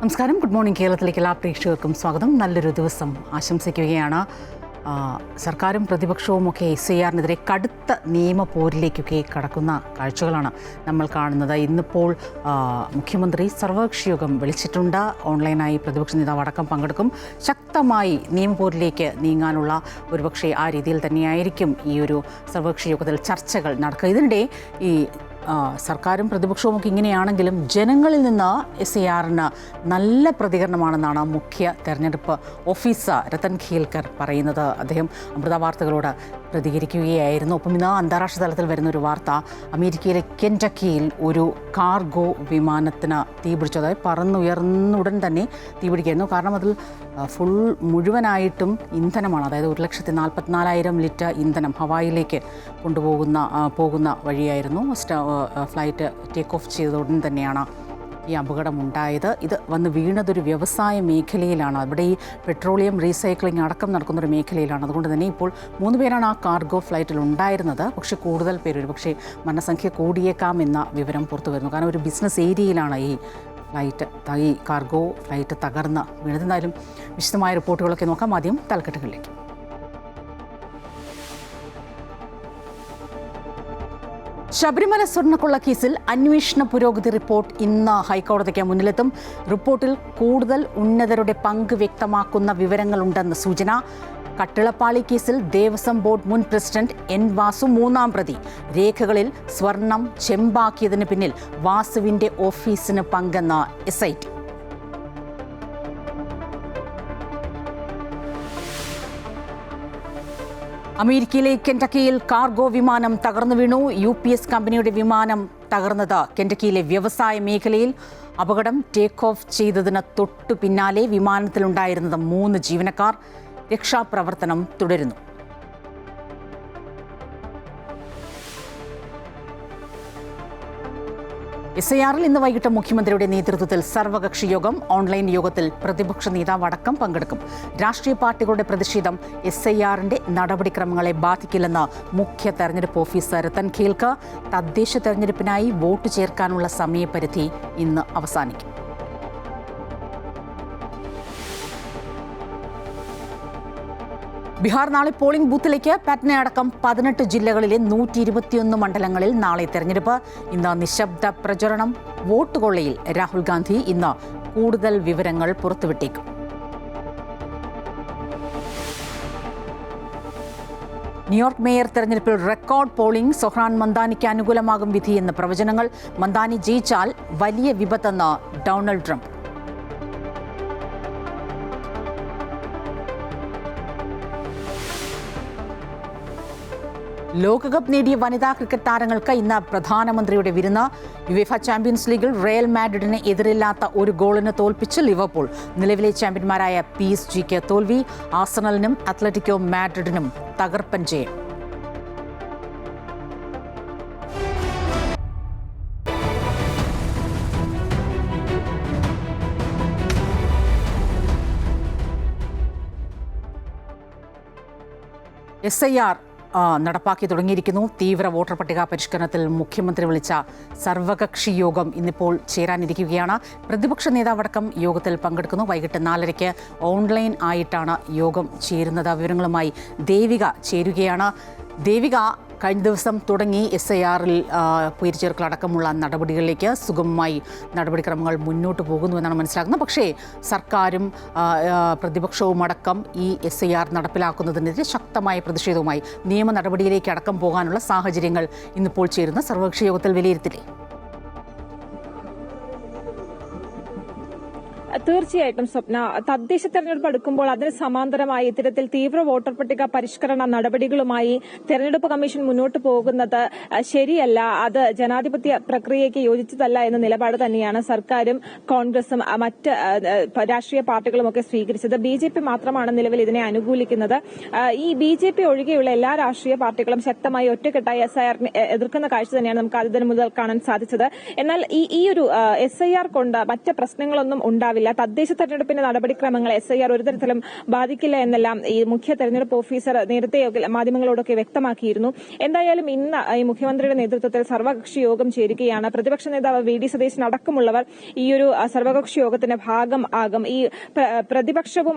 നമസ്കാരം. Good morning. കേരളത്തിലേക്ക് എല്ലാ പ്രേക്ഷകർക്കും സ്വാഗതം. നല്ലൊരു ദിവസം ആശംസിക്കുകയാണ്. സർക്കാരും പ്രതിപക്ഷവുമൊക്കെ SIRനെതിരെ കടുത്ത നിയമപോരിലേക്കൊക്കെ കടക്കുന്ന കാഴ്ചകളാണ് നമ്മൾ കാണുന്നത്. ഇന്നിപ്പോൾ മുഖ്യമന്ത്രി സർവകക്ഷി യോഗം വിളിച്ചിട്ടുണ്ട്. ഓൺലൈനായി പ്രതിപക്ഷ നേതാവ് അടക്കം പങ്കെടുക്കും. ശക്തമായി നിയമപോരിലേക്ക് നീങ്ങാനുള്ള ഒരുപക്ഷെ ആ രീതിയിൽ തന്നെയായിരിക്കും ഈ ഒരു സർവകക്ഷി യോഗത്തിൽ ചർച്ചകൾ നടക്കുക. ഇതിനിടെ ഈ സർക്കാരും പ്രതിപക്ഷവുമൊക്കെ ഇങ്ങനെയാണെങ്കിലും ജനങ്ങളിൽ നിന്ന് SIRന് നല്ല പ്രതികരണമാണെന്നാണ് മുഖ്യ തെരഞ്ഞെടുപ്പ് ഓഫീസർ രത്തൻ ഖേൽക്കർ പറയുന്നത്. അദ്ദേഹം അമൃത വാർത്തകളോട് പ്രതികരിക്കുകയായിരുന്നു. ഒപ്പം ഇന്ന് അന്താരാഷ്ട്ര തലത്തിൽ വരുന്നൊരു വാർത്ത, അമേരിക്കയിലെ കെൻറ്റക്കിയിൽ ഒരു കാർഗോ വിമാനത്തിന് തീപിടിച്ചു. അതായത് പറന്നുയർന്നുടൻ തന്നെ തീപിടിക്കായിരുന്നു. കാരണം അതിൽ മുഴുവനായിട്ടും ഇന്ധനമാണ്. അതായത് 1,44,000 ലിറ്റർ ഇന്ധനം ഹവായിലേക്ക് പോകുന്ന വഴിയായിരുന്നു. ഫ്ലൈറ്റ് ടേക്ക് ഓഫ് ചെയ്ത ഉടൻ തന്നെയാണ് ഈ അപകടമുണ്ടായത്. ഇത് വന്ന് വീണതൊരു വ്യവസായ മേഖലയിലാണ്. അവിടെ ഈ പെട്രോളിയം റീസൈക്ലിംഗ് അടക്കം നടക്കുന്നൊരു മേഖലയിലാണ്. അതുകൊണ്ട് തന്നെ ഇപ്പോൾ 3 പേരാണ് ആ കാർഗോ ഫ്ലൈറ്റിൽ ഉണ്ടായിരുന്നത്. പക്ഷേ കൂടുതൽ പേര്, ഒരു പക്ഷേ മരണസംഖ്യ കൂടിയേക്കാം എന്ന വിവരം പുറത്തു വരുന്നു. കാരണം ഒരു ബിസിനസ് ഏരിയയിലാണ് ഈ കാർഗോ ഫ്ലൈറ്റ് തകർന്ന് വീണത്. എന്തായാലും വിശദമായ റിപ്പോർട്ടുകളൊക്കെ നോക്കാം. ആദ്യം തലക്കെട്ടുകളിലേക്ക്. ശബരിമല സ്വർണ്ണക്കൊള്ള കേസിൽ അന്വേഷണ പുരോഗതി റിപ്പോർട്ട് ഇന്ന് ഹൈക്കോടതിക്ക് മുന്നിലെത്തും. റിപ്പോർട്ടിൽ കൂടുതൽ ഉന്നതരുടെ പങ്ക് വ്യക്തമാക്കുന്ന വിവരങ്ങളുണ്ടെന്ന് സൂചന. കട്ടിളപ്പാളി കേസിൽ ദേവസ്വം ബോർഡ് മുൻ പ്രസിഡന്റ് N. വാസു 3-ാം പ്രതി. രേഖകളിൽ സ്വർണം ചെമ്പാക്കിയതിന് പിന്നിൽ വാസുവിന്റെ ഓഫീസിന് പങ്കെന്ന് SIT. അമേരിക്കയിലെ കെൻറ്റക്കിയിൽ കാർഗോ വിമാനം തകർന്നു വീണു. UPS കമ്പനിയുടെ വിമാനം തകർന്നത് കെൻറ്റക്കിയിലെ വ്യവസായ മേഖലയിൽ. അപകടം ടേക്ക് ഓഫ് ചെയ്തതിന് തൊട്ടു പിന്നാലെ വിമാനത്തിലുണ്ടായിരുന്നത് 3 ജീവനക്കാർ. രക്ഷാപ്രവർത്തനം തുടരുന്നു. SIRൽ ഇന്ന് വൈകിട്ട് മുഖ്യമന്ത്രിയുടെ നേതൃത്വത്തിൽ സർവകക്ഷി യോഗം. ഓൺലൈൻ യോഗത്തിൽ പ്രതിപക്ഷ നേതാവ് അടക്കം പങ്കെടുക്കും. രാഷ്ട്രീയ പാർട്ടികളുടെ പ്രതിഷേധം SIRന്റെ നടപടിക്രമങ്ങളെ ബാധിക്കില്ലെന്ന് മുഖ്യ തെരഞ്ഞെടുപ്പ് ഓഫീസർ രത്തൻ ഖേൽക്കർ. തദ്ദേശ തെരഞ്ഞെടുപ്പിനായി വോട്ട് ചേർക്കാനുള്ള സമയപരിധി ഇന്ന് അവസാനിക്കും. ബീഹാർ നാളെ പോളിംഗ് ബൂത്തിലേക്ക്. പാറ്റ്ന അടക്കം 18 ജില്ലകളിലെ 121 മണ്ഡലങ്ങളിൽ നാളെ തെരഞ്ഞെടുപ്പ്. ഇന്ന് നിശബ്ദ പ്രചരണം. വോട്ട് കൊള്ളയിൽ രാഹുൽ ഗാന്ധി ഇന്ന് കൂടുതൽ വിവരങ്ങൾ പുറത്തുവിട്ടേക്കും. ന്യൂയോർക്ക് മേയർ തെരഞ്ഞെടുപ്പിൽ റെക്കോർഡ് പോളിംഗ്. സൊഹ്റാൻ മന്ദാനിക്ക് അനുകൂലമാകും വിധിയെന്ന് പ്രവചനങ്ങൾ. മന്ദാനി ജയിച്ചാൽ വലിയ വിപത്തെന്ന് ഡൊണാൾഡ് ട്രംപ്. ലോകകപ്പ് നേടിയ വനിതാ ക്രിക്കറ്റ് താരങ്ങൾക്ക് ഇന്ന് പ്രധാനമന്ത്രിയുടെ വിരുന്ന്. യുവേഫ ചാമ്പ്യൻസ് ലീഗിൽ റയൽ മാഡ്രിഡിനെ എതിരില്ലാത്ത 1 ഗോളിന് തോൽപ്പിച്ച് ലിവർപൂൾ. നിലവിലെ ചാമ്പ്യന്മാരായ PSG തോൽവി. ആർസണലിനും അത്ലറ്റിക്കോ മാഡ്രിഡിനും തകർപ്പൻ ജയം. SIR നടപ്പാക്കി തുടങ്ങിയിരിക്കുന്നു. തീവ്ര വോട്ടർ പട്ടിക പരിഷ്കരണത്തിൽ മുഖ്യമന്ത്രി വിളിച്ച സർവകക്ഷി യോഗം ഇന്നിപ്പോൾ ചേരാനിരിക്കുകയാണ്. പ്രതിപക്ഷ നേതാവടക്കം യോഗത്തിൽ പങ്കെടുക്കുന്നു. വൈകിട്ട് 4:30 ഓൺലൈൻ ആയിട്ടാണ് യോഗം ചേരുന്നത്. വിവരങ്ങളുമായി ദേവിക ചേരുകയാണ്. ദേവിക, കഴിഞ്ഞ ദിവസം തുടങ്ങി SIRൽ പേരുചേർക്കലടക്കമുള്ള നടപടികളിലേക്ക് സുഗമമായി നടപടിക്രമങ്ങൾ മുന്നോട്ട് പോകുന്നുവെന്നാണ് മനസ്സിലാക്കുന്നത്. പക്ഷേ സർക്കാരും പ്രതിപക്ഷവും അടക്കം ഈ SIR നടപ്പിലാക്കുന്നതിനെതിരെ ശക്തമായ പ്രതിഷേധവുമായി നിയമ നടപടിയിലേക്ക് അടക്കം പോകാനുള്ള സാഹചര്യങ്ങൾ ഇന്നിപ്പോൾ ചേരുന്ന സർവകക്ഷി യോഗത്തിൽ വിലയിരുത്തില്ലേ? തീർച്ചയായിട്ടും സ്വപ്ന, തദ്ദേശ തെരഞ്ഞെടുപ്പ് അടുക്കുമ്പോൾ അതിന് സമാന്തരമായി ഇത്തരത്തിൽ തീവ്ര വോട്ടർ പട്ടിക പരിഷ്കരണ നടപടികളുമായി തെരഞ്ഞെടുപ്പ് കമ്മീഷൻ മുന്നോട്ട് പോകുന്നത് ശരിയല്ല. അത് ജനാധിപത്യ പ്രക്രിയയ്ക്ക് യോജിച്ചതല്ല എന്ന നിലപാട് തന്നെയാണ് സർക്കാരും കോൺഗ്രസും മറ്റ് രാഷ്ട്രീയ പാർട്ടികളുമൊക്കെ സ്വീകരിച്ചത്. BJP മാത്രമാണ് നിലവിൽ ഇതിനെ അനുകൂലിക്കുന്നത്. ഈ BJP ഒഴികെയുള്ള എല്ലാ രാഷ്ട്രീയ പാർട്ടികളും ശക്തമായി ഒറ്റക്കെട്ടായി SIR എതിർക്കുന്ന കാഴ്ച തന്നെയാണ് നമുക്ക് ആദ്യം മുതൽ കാണാൻ സാധിച്ചത്. എന്നാൽ ഈ ഒരു SIR കൊണ്ട് മറ്റ് പ്രശ്നങ്ങളൊന്നും ഉണ്ടാവില്ല. ഉണ്ടാകില്ല. തദ്ദേശ തെരഞ്ഞെടുപ്പിന്റെ നടപടിക്രമങ്ങൾ SIR ഒരു തരത്തിലും ബാധിക്കില്ല എന്നെല്ലാം ഈ മുഖ്യ തെരഞ്ഞെടുപ്പ് ഓഫീസർ നേരത്തെ മാധ്യമങ്ങളോടൊക്കെ വ്യക്തമാക്കിയിരുന്നു. എന്തായാലും ഇന്ന് ഈ മുഖ്യമന്ത്രിയുടെ നേതൃത്വത്തിൽ സർവകക്ഷി യോഗം ചേരുകയാണ്. പ്രതിപക്ഷ നേതാവ് VD സതീശൻ അടക്കമുള്ളവർ ഈ ഒരു സർവകക്ഷി യോഗത്തിന്റെ ഭാഗമാകും. ഈ പ്രതിപക്ഷവും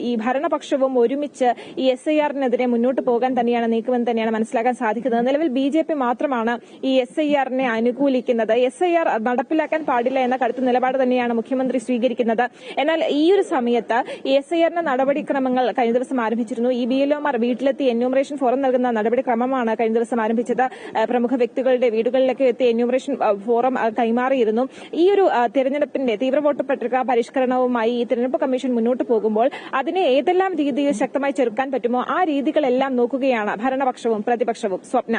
ഈ ഭരണപക്ഷവും ഒരുമിച്ച് ഈ SIR-നെതിരെ മുന്നോട്ട് പോകാൻ തന്നെയാണ് നീക്കുമെന്ന് തന്നെയാണ് മനസ്സിലാക്കാൻ സാധിക്കുന്നത്. നിലവിൽ BJP മാത്രമാണ് ഈ SIR-നെ അനുകൂലിക്കുന്നത്. SIR നടപ്പിലാക്കാൻ പാടില്ല എന്ന കടുത്ത നിലപാട് തന്നെയാണ് മുഖ്യമന്ത്രി സ്വീകരിക്കുന്നത്. എന്നാൽ ഈ ഒരു സമയത്ത് ഈ SIR-ന്റെ നടപടിക്രമങ്ങൾ കഴിഞ്ഞ ദിവസം ആരംഭിച്ചിരുന്നു. ഈ BLOമാർ വീട്ടിലെത്തി എന്യൂമറേഷൻ ഫോറം നൽകുന്ന നടപടിക്രമമാണ് കഴിഞ്ഞ ദിവസം ആരംഭിച്ചത്. പ്രമുഖ വ്യക്തികളുടെ വീടുകളിലേക്ക് എത്തി എന്യൂമറേഷൻ ഫോറം കൈമാറിയിരുന്നു. ഈ ഒരു തെരഞ്ഞെടുപ്പിന്റെ തീവ്ര വോട്ടർ പട്ടിക പരിഷ്കരണവുമായി ഈ തെരഞ്ഞെടുപ്പ് കമ്മീഷൻ മുന്നോട്ട് പോകുമ്പോൾ അതിനെ ഏതെല്ലാം രീതിയിൽ ശക്തമായി ചെറുക്കാൻ പറ്റുമോ ആ രീതികളെല്ലാം നോക്കുകയാണ് ഭരണപക്ഷവും പ്രതിപക്ഷവും. സ്വപ്ന.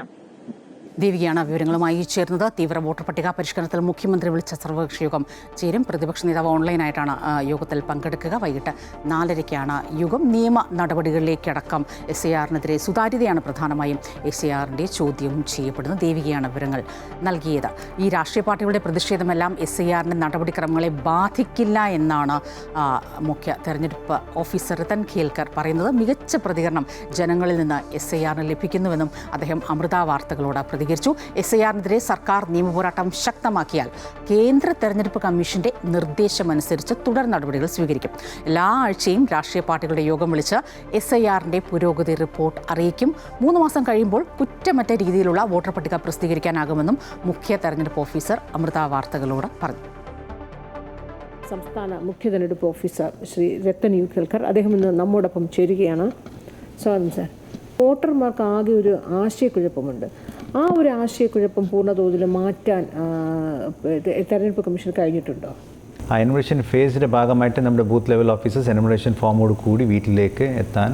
ദേവികയാണ് വിവരങ്ങളുമായി ചേർന്നത്. തീവ്ര വോട്ടർ പട്ടിക പരിഷ്കരണത്തിൽ മുഖ്യമന്ത്രി വിളിച്ച സർവകക്ഷി യോഗം ചേരും. പ്രതിപക്ഷ നേതാവ് ഓൺലൈനായിട്ടാണ് യോഗത്തിൽ പങ്കെടുക്കുക. വൈകിട്ട് 4:30-ക്കാണ് യോഗം. നിയമ നടപടികളിലേക്കടക്കം SIR-നെതിരെ സുതാര്യതയാണ് പ്രധാനമായും SIR-ന്റെ ചോദ്യം ചെയ്യപ്പെടുന്നത്. ദേവികയാണ് വിവരങ്ങൾ നൽകിയത്. ഈ രാഷ്ട്രീയ പാർട്ടികളുടെ പ്രതിഷേധമെല്ലാം SIR-ന്റെ നടപടിക്രമങ്ങളെ ബാധിക്കില്ല എന്നാണ് മുഖ്യ തെരഞ്ഞെടുപ്പ് ഓഫീസർ രത്തൻ ഖേൽക്കർ പറയുന്നത്. മികച്ച പ്രതികരണം ജനങ്ങളിൽ നിന്ന് SIR-ന് ലഭിക്കുന്നുവെന്നും അദ്ദേഹം അമൃത വാർത്തകളോട് പ്രതികരിച്ചു. SIR-നെതിരെ സർക്കാർ നിയമപോരാട്ടം ശക്തമാക്കിയാൽ കേന്ദ്ര തെരഞ്ഞെടുപ്പ് കമ്മീഷന്റെ നിർദ്ദേശമനുസരിച്ച് തുടർ നടപടികൾ സ്വീകരിക്കും. എല്ലാ ആഴ്ചയും രാഷ്ട്രീയ പാർട്ടികളുടെ യോഗം വിളിച്ച് SIR-ന്റെ പുരോഗതി റിപ്പോർട്ട് അറിയിക്കും. 3 മാസം കഴിയുമ്പോൾ കുറ്റമറ്റ രീതിയിലുള്ള വോട്ടർ പട്ടിക പ്രസിദ്ധീകരിക്കാനാകുമെന്നും മുഖ്യ തെരഞ്ഞെടുപ്പ് ഓഫീസർ അമൃത വാർത്തകളോട് പറഞ്ഞു. സംസ്ഥാന മുഖ്യ തെരഞ്ഞെടുപ്പ് ഓഫീസർ ശ്രീ രത്തൻ യു ഖേൽക്കർ അദ്ദേഹം ഇന്ന് നമ്മോടൊപ്പം ചേരുകയാണ്. സ്വാഗതം സാർ. വോട്ടർമാർക്ക് ആകെ ഒരു ആശയക്കുഴപ്പമുണ്ട്. ആ ഒരു ആശയക്കുഴപ്പം പൂർണ്ണതോതിൽ മാറ്റാൻ തെരഞ്ഞെടുപ്പ് കമ്മീഷൻ കഴിഞ്ഞിട്ടുണ്ടോ? ആ എനുമറേഷൻ ഫേസിൻ്റെ ഭാഗമായിട്ട് നമ്മുടെ ബൂത്ത് ലെവൽ ഓഫീസേഴ്സ് എനുമറേഷൻ ഫോമോട് കൂടി വീട്ടിലേക്ക് എത്താൻ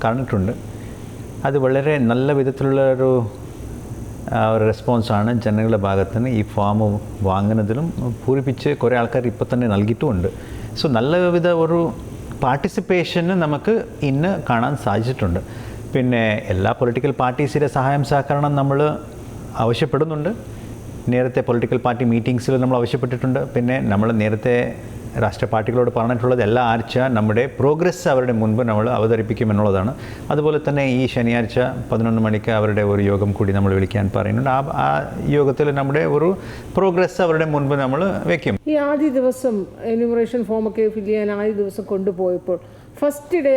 പറഞ്ഞിട്ടുണ്ട്. അത് വളരെ നല്ല വിധത്തിലുള്ള ഒരു റെസ്പോൺസാണ് ജനങ്ങളുടെ ഭാഗത്ത് നിന്ന്. ഈ ഫോം വാങ്ങുന്നതിലും പൂരിപ്പിച്ച് കുറേ ആൾക്കാർ ഇപ്പോൾ തന്നെ നൽകിയിട്ടുമുണ്ട്. സോ നല്ല വിധ ഒരു പാർട്ടിസിപ്പേഷന് നമുക്ക് ഇന്ന് കാണാൻ സാധിച്ചിട്ടുണ്ട്. പിന്നെ എല്ലാ പൊളിറ്റിക്കൽ പാർട്ടീസിൻ്റെ സഹായം സഹകരണം നമ്മൾ ആവശ്യപ്പെടുന്നുണ്ട്. നേരത്തെ പൊളിറ്റിക്കൽ പാർട്ടി മീറ്റിംഗ്സിൽ നമ്മൾ ആവശ്യപ്പെട്ടിട്ടുണ്ട്. പിന്നെ നമ്മൾ നേരത്തെ രാഷ്ട്രീയ പാർട്ടികളോട് പറഞ്ഞിട്ടുള്ളത് എല്ലാ ആഴ്ച നമ്മുടെ പ്രോഗ്രസ് അവരുടെ മുൻപ് നമ്മൾ അവതരിപ്പിക്കുമെന്നുള്ളതാണ്. അതുപോലെ തന്നെ ഈ ശനിയാഴ്ച 11 മണിക്ക് അവരുടെ ഒരു യോഗം കൂടി നമ്മൾ വിളിക്കാൻ പറയുന്നുണ്ട്. ആ യോഗത്തിൽ നമ്മുടെ ഒരു പ്രോഗ്രസ് അവരുടെ മുൻപ് നമ്മൾ വയ്ക്കും. ഈ ആദ്യ ദിവസം എന്യൂമറേഷൻ ഫോമൊക്കെ ഫില്ല് ചെയ്യാൻ ആദ്യ ദിവസം കൊണ്ടുപോയപ്പോൾ ഫസ്റ്റ് ഡേ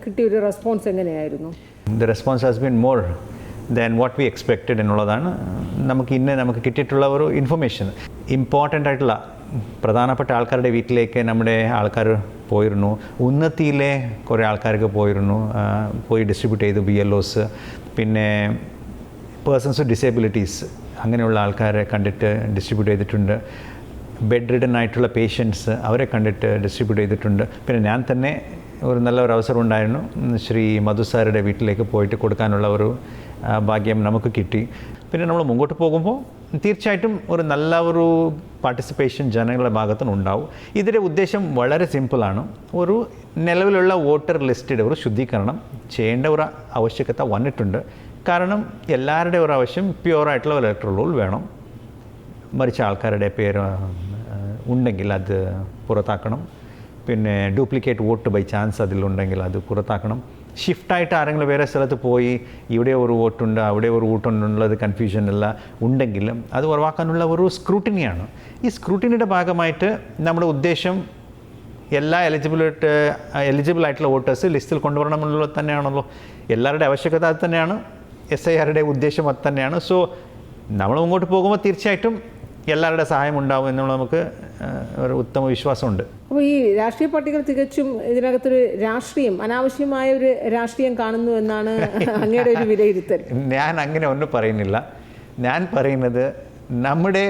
കിട്ടിയ ഒരു റെസ്പോൺസ് എങ്ങനെയായിരുന്നു? The response has been more than what we expected എന്നുള്ളതാണ് നമുക്ക് കിട്ടിയിട്ടുള്ള ഒരു ഇൻഫർമേഷൻ. ഇമ്പോർട്ടൻ്റ് ആയിട്ടുള്ള പ്രധാനപ്പെട്ട ആൾക്കാരുടെ വീട്ടിലേക്ക് നമ്മുടെ ആൾക്കാർ പോയിരുന്നു. ഉന്നതിയിലെ കുറേ ആൾക്കാർക്ക് പോയി ഡിസ്ട്രിബ്യൂട്ട് ചെയ്തു. BLOs, പിന്നെ പേഴ്സൺസ് വിത്ത് ഡിസേബിലിറ്റീസ് അങ്ങനെയുള്ള ആൾക്കാരെ കണ്ടിട്ട് ഡിസ്ട്രിബ്യൂട്ട് ചെയ്തിട്ടുണ്ട്. ബെഡ് റിഡൻ ആയിട്ടുള്ള പേഷ്യൻസ് അവരെ കണ്ടിട്ട് ഡിസ്ട്രിബ്യൂട്ട് ചെയ്തിട്ടുണ്ട്. പിന്നെ ഞാൻ തന്നെ ഒരു നല്ല ഒരു അവസരം ഉണ്ടായിരുന്നു. ശ്രീ മധു സാറുടെ വീട്ടിലേക്ക് പോയിട്ട് കൊടുക്കാനുള്ള ഒരു ഭാഗ്യം നമുക്ക് കിട്ടി. പിന്നെ നമ്മൾ മുമ്പോട്ട് പോകുമ്പോൾ തീർച്ചയായിട്ടും ഒരു നല്ല ഒരു പാർട്ടിസിപ്പേഷൻ ജനങ്ങളുടെ ഭാഗത്തുനിന്ന് ഉണ്ടാവും. ഇതിൻ്റെ ഉദ്ദേശം വളരെ സിമ്പിളാണ്. ഒരു നിലവിലുള്ള വോട്ടർ ലിസ്റ്റിൻ്റെ ഒരു ശുദ്ധീകരണം ചെയ്യേണ്ട ഒരു ആവശ്യകത വന്നിട്ടുണ്ട്. കാരണം എല്ലാവരുടെയും ഒരു ആവശ്യം പ്യുവറായിട്ടുള്ള ഒരു ഇലക്ടറൽ റോൾ വേണം. മരിച്ച ആൾക്കാരുടെ പേര് ഉണ്ടെങ്കിൽ അത് പുറത്താക്കണം. പിന്നെ ഡ്യൂപ്ലിക്കേറ്റ് വോട്ട് ബൈ ചാൻസ് അതിലുണ്ടെങ്കിൽ അത് പുറത്താക്കണം. ഷിഫ്റ്റായിട്ട് ആരെങ്കിലും വേറെ സ്ഥലത്ത് പോയി ഇവിടെ ഒരു വോട്ടുണ്ട് അവിടെ ഒരു വോട്ടുണ്ടെന്നുള്ളത് കൺഫ്യൂഷൻ എല്ലാം ഉണ്ടെങ്കിലും അത് ഒഴിവാക്കാനുള്ള ഒരു സ്ക്രൂട്ടിനിയാണ്. ഈ സ്ക്രൂട്ടിനിയുടെ ഭാഗമായിട്ട് നമ്മുടെ ഉദ്ദേശം എല്ലാ എലിജിബിൾ ആയിട്ടുള്ള വോട്ടേഴ്സ് ലിസ്റ്റിൽ കൊണ്ടുവരണമെന്നുള്ളത് തന്നെയാണല്ലോ. എല്ലാവരുടെ ആവശ്യകത അത് തന്നെയാണ്. SIR-യുടെ ഉദ്ദേശം അത് തന്നെയാണ്. സോ നമ്മൾ മുമ്പോട്ട് പോകുമ്പോൾ തീർച്ചയായിട്ടും എല്ലാവരുടെ സഹായം ഉണ്ടാവും എന്നുള്ള നമുക്ക് ഒരു ഉത്തമ വിശ്വാസമുണ്ട്. അപ്പോൾ ഈ രാഷ്ട്രീയ പാർട്ടികൾ തികച്ചും ഇതിനകത്തൊരു അനാവശ്യമായ ഒരു രാഷ്ട്രീയം കാണുന്നു എന്നാണ് അങ്ങയുടെ ഒരു വിലയിരുത്തൽ? ഞാൻ അങ്ങനെ ഒന്നും പറയുന്നില്ല. ഞാൻ പറയുന്നത് നമ്മുടെ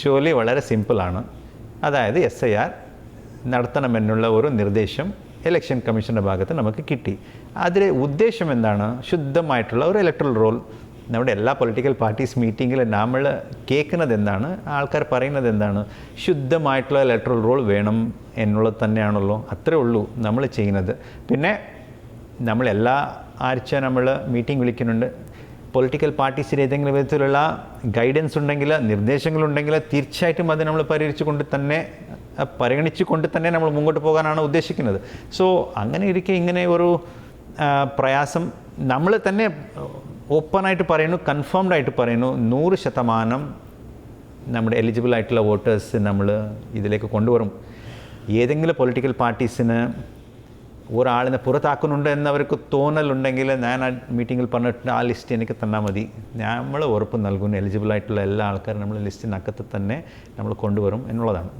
ജോലി വളരെ സിമ്പിളാണ്. അതായത് SIR നടത്തണമെന്നുള്ള ഒരു നിർദ്ദേശം ഇലക്ഷൻ കമ്മീഷൻ്റെ ഭാഗത്ത് നമുക്ക് കിട്ടി. അതിലെ ഉദ്ദേശം എന്താണ്? ശുദ്ധമായിട്ടുള്ള ഒരു ഇലക്ട്രൽ റോൾ. നമ്മുടെ എല്ലാ പൊളിറ്റിക്കൽ പാർട്ടീസ് മീറ്റിങ്ങിൽ നമ്മൾ കേൾക്കുന്നത് എന്താണ്, ആൾക്കാർ പറയുന്നത് എന്താണ്? ശുദ്ധമായിട്ടുള്ള ഇലക്ട്രൽ റോൾ വേണം എന്നുള്ളത് തന്നെയാണല്ലോ. അത്രേ ഉള്ളൂ നമ്മൾ ചെയ്യുന്നത്. പിന്നെ നമ്മൾ എല്ലാ ആഴ്ച നമ്മൾ മീറ്റിംഗ് വിളിക്കുന്നുണ്ട്. പൊളിറ്റിക്കൽ പാർട്ടീസിന് ഏതെങ്കിലും വിധത്തിലുള്ള ഗൈഡൻസ് ഉണ്ടെങ്കിൽ നിർദ്ദേശങ്ങളുണ്ടെങ്കിൽ തീർച്ചയായിട്ടും അത് നമ്മൾ പരിഹരിച്ചുകൊണ്ട് തന്നെ പരിഗണിച്ചുകൊണ്ട് തന്നെ നമ്മൾ മുമ്പോട്ട് പോകാനാണ് ഉദ്ദേശിക്കുന്നത്. സോ അങ്ങനെ ഇരിക്കെ ഇങ്ങനെ ഒരു പ്രയാസം നമ്മൾ തന്നെ ഓപ്പണായിട്ട് പറയുന്നു, കൺഫേംഡ് ആയിട്ട് പറയുന്നു, 100% നമ്മുടെ എലിജിബിൾ ആയിട്ടുള്ള വോട്ടേഴ്സ് നമ്മൾ ഇതിലേക്ക് കൊണ്ടുവരും. ഏതെങ്കിലും പൊളിറ്റിക്കൽ പാർട്ടീസിന് ഒരാളിനെ പുറത്താക്കുന്നുണ്ട് എന്നവർക്ക് തോന്നലുണ്ടെങ്കിൽ ഞാൻ ആ മീറ്റിങ്ങിൽ പറഞ്ഞിട്ട് ആ ലിസ്റ്റ് എനിക്ക് തന്നാൽ മതി, നമ്മൾ ഉറപ്പ് നൽകുന്നു എലിജിബിൾ ആയിട്ടുള്ള എല്ലാ ആൾക്കാരും നമ്മൾ ലിസ്റ്റിനകത്ത് തന്നെ നമ്മൾ കൊണ്ടുവരും എന്നുള്ളതാണ്.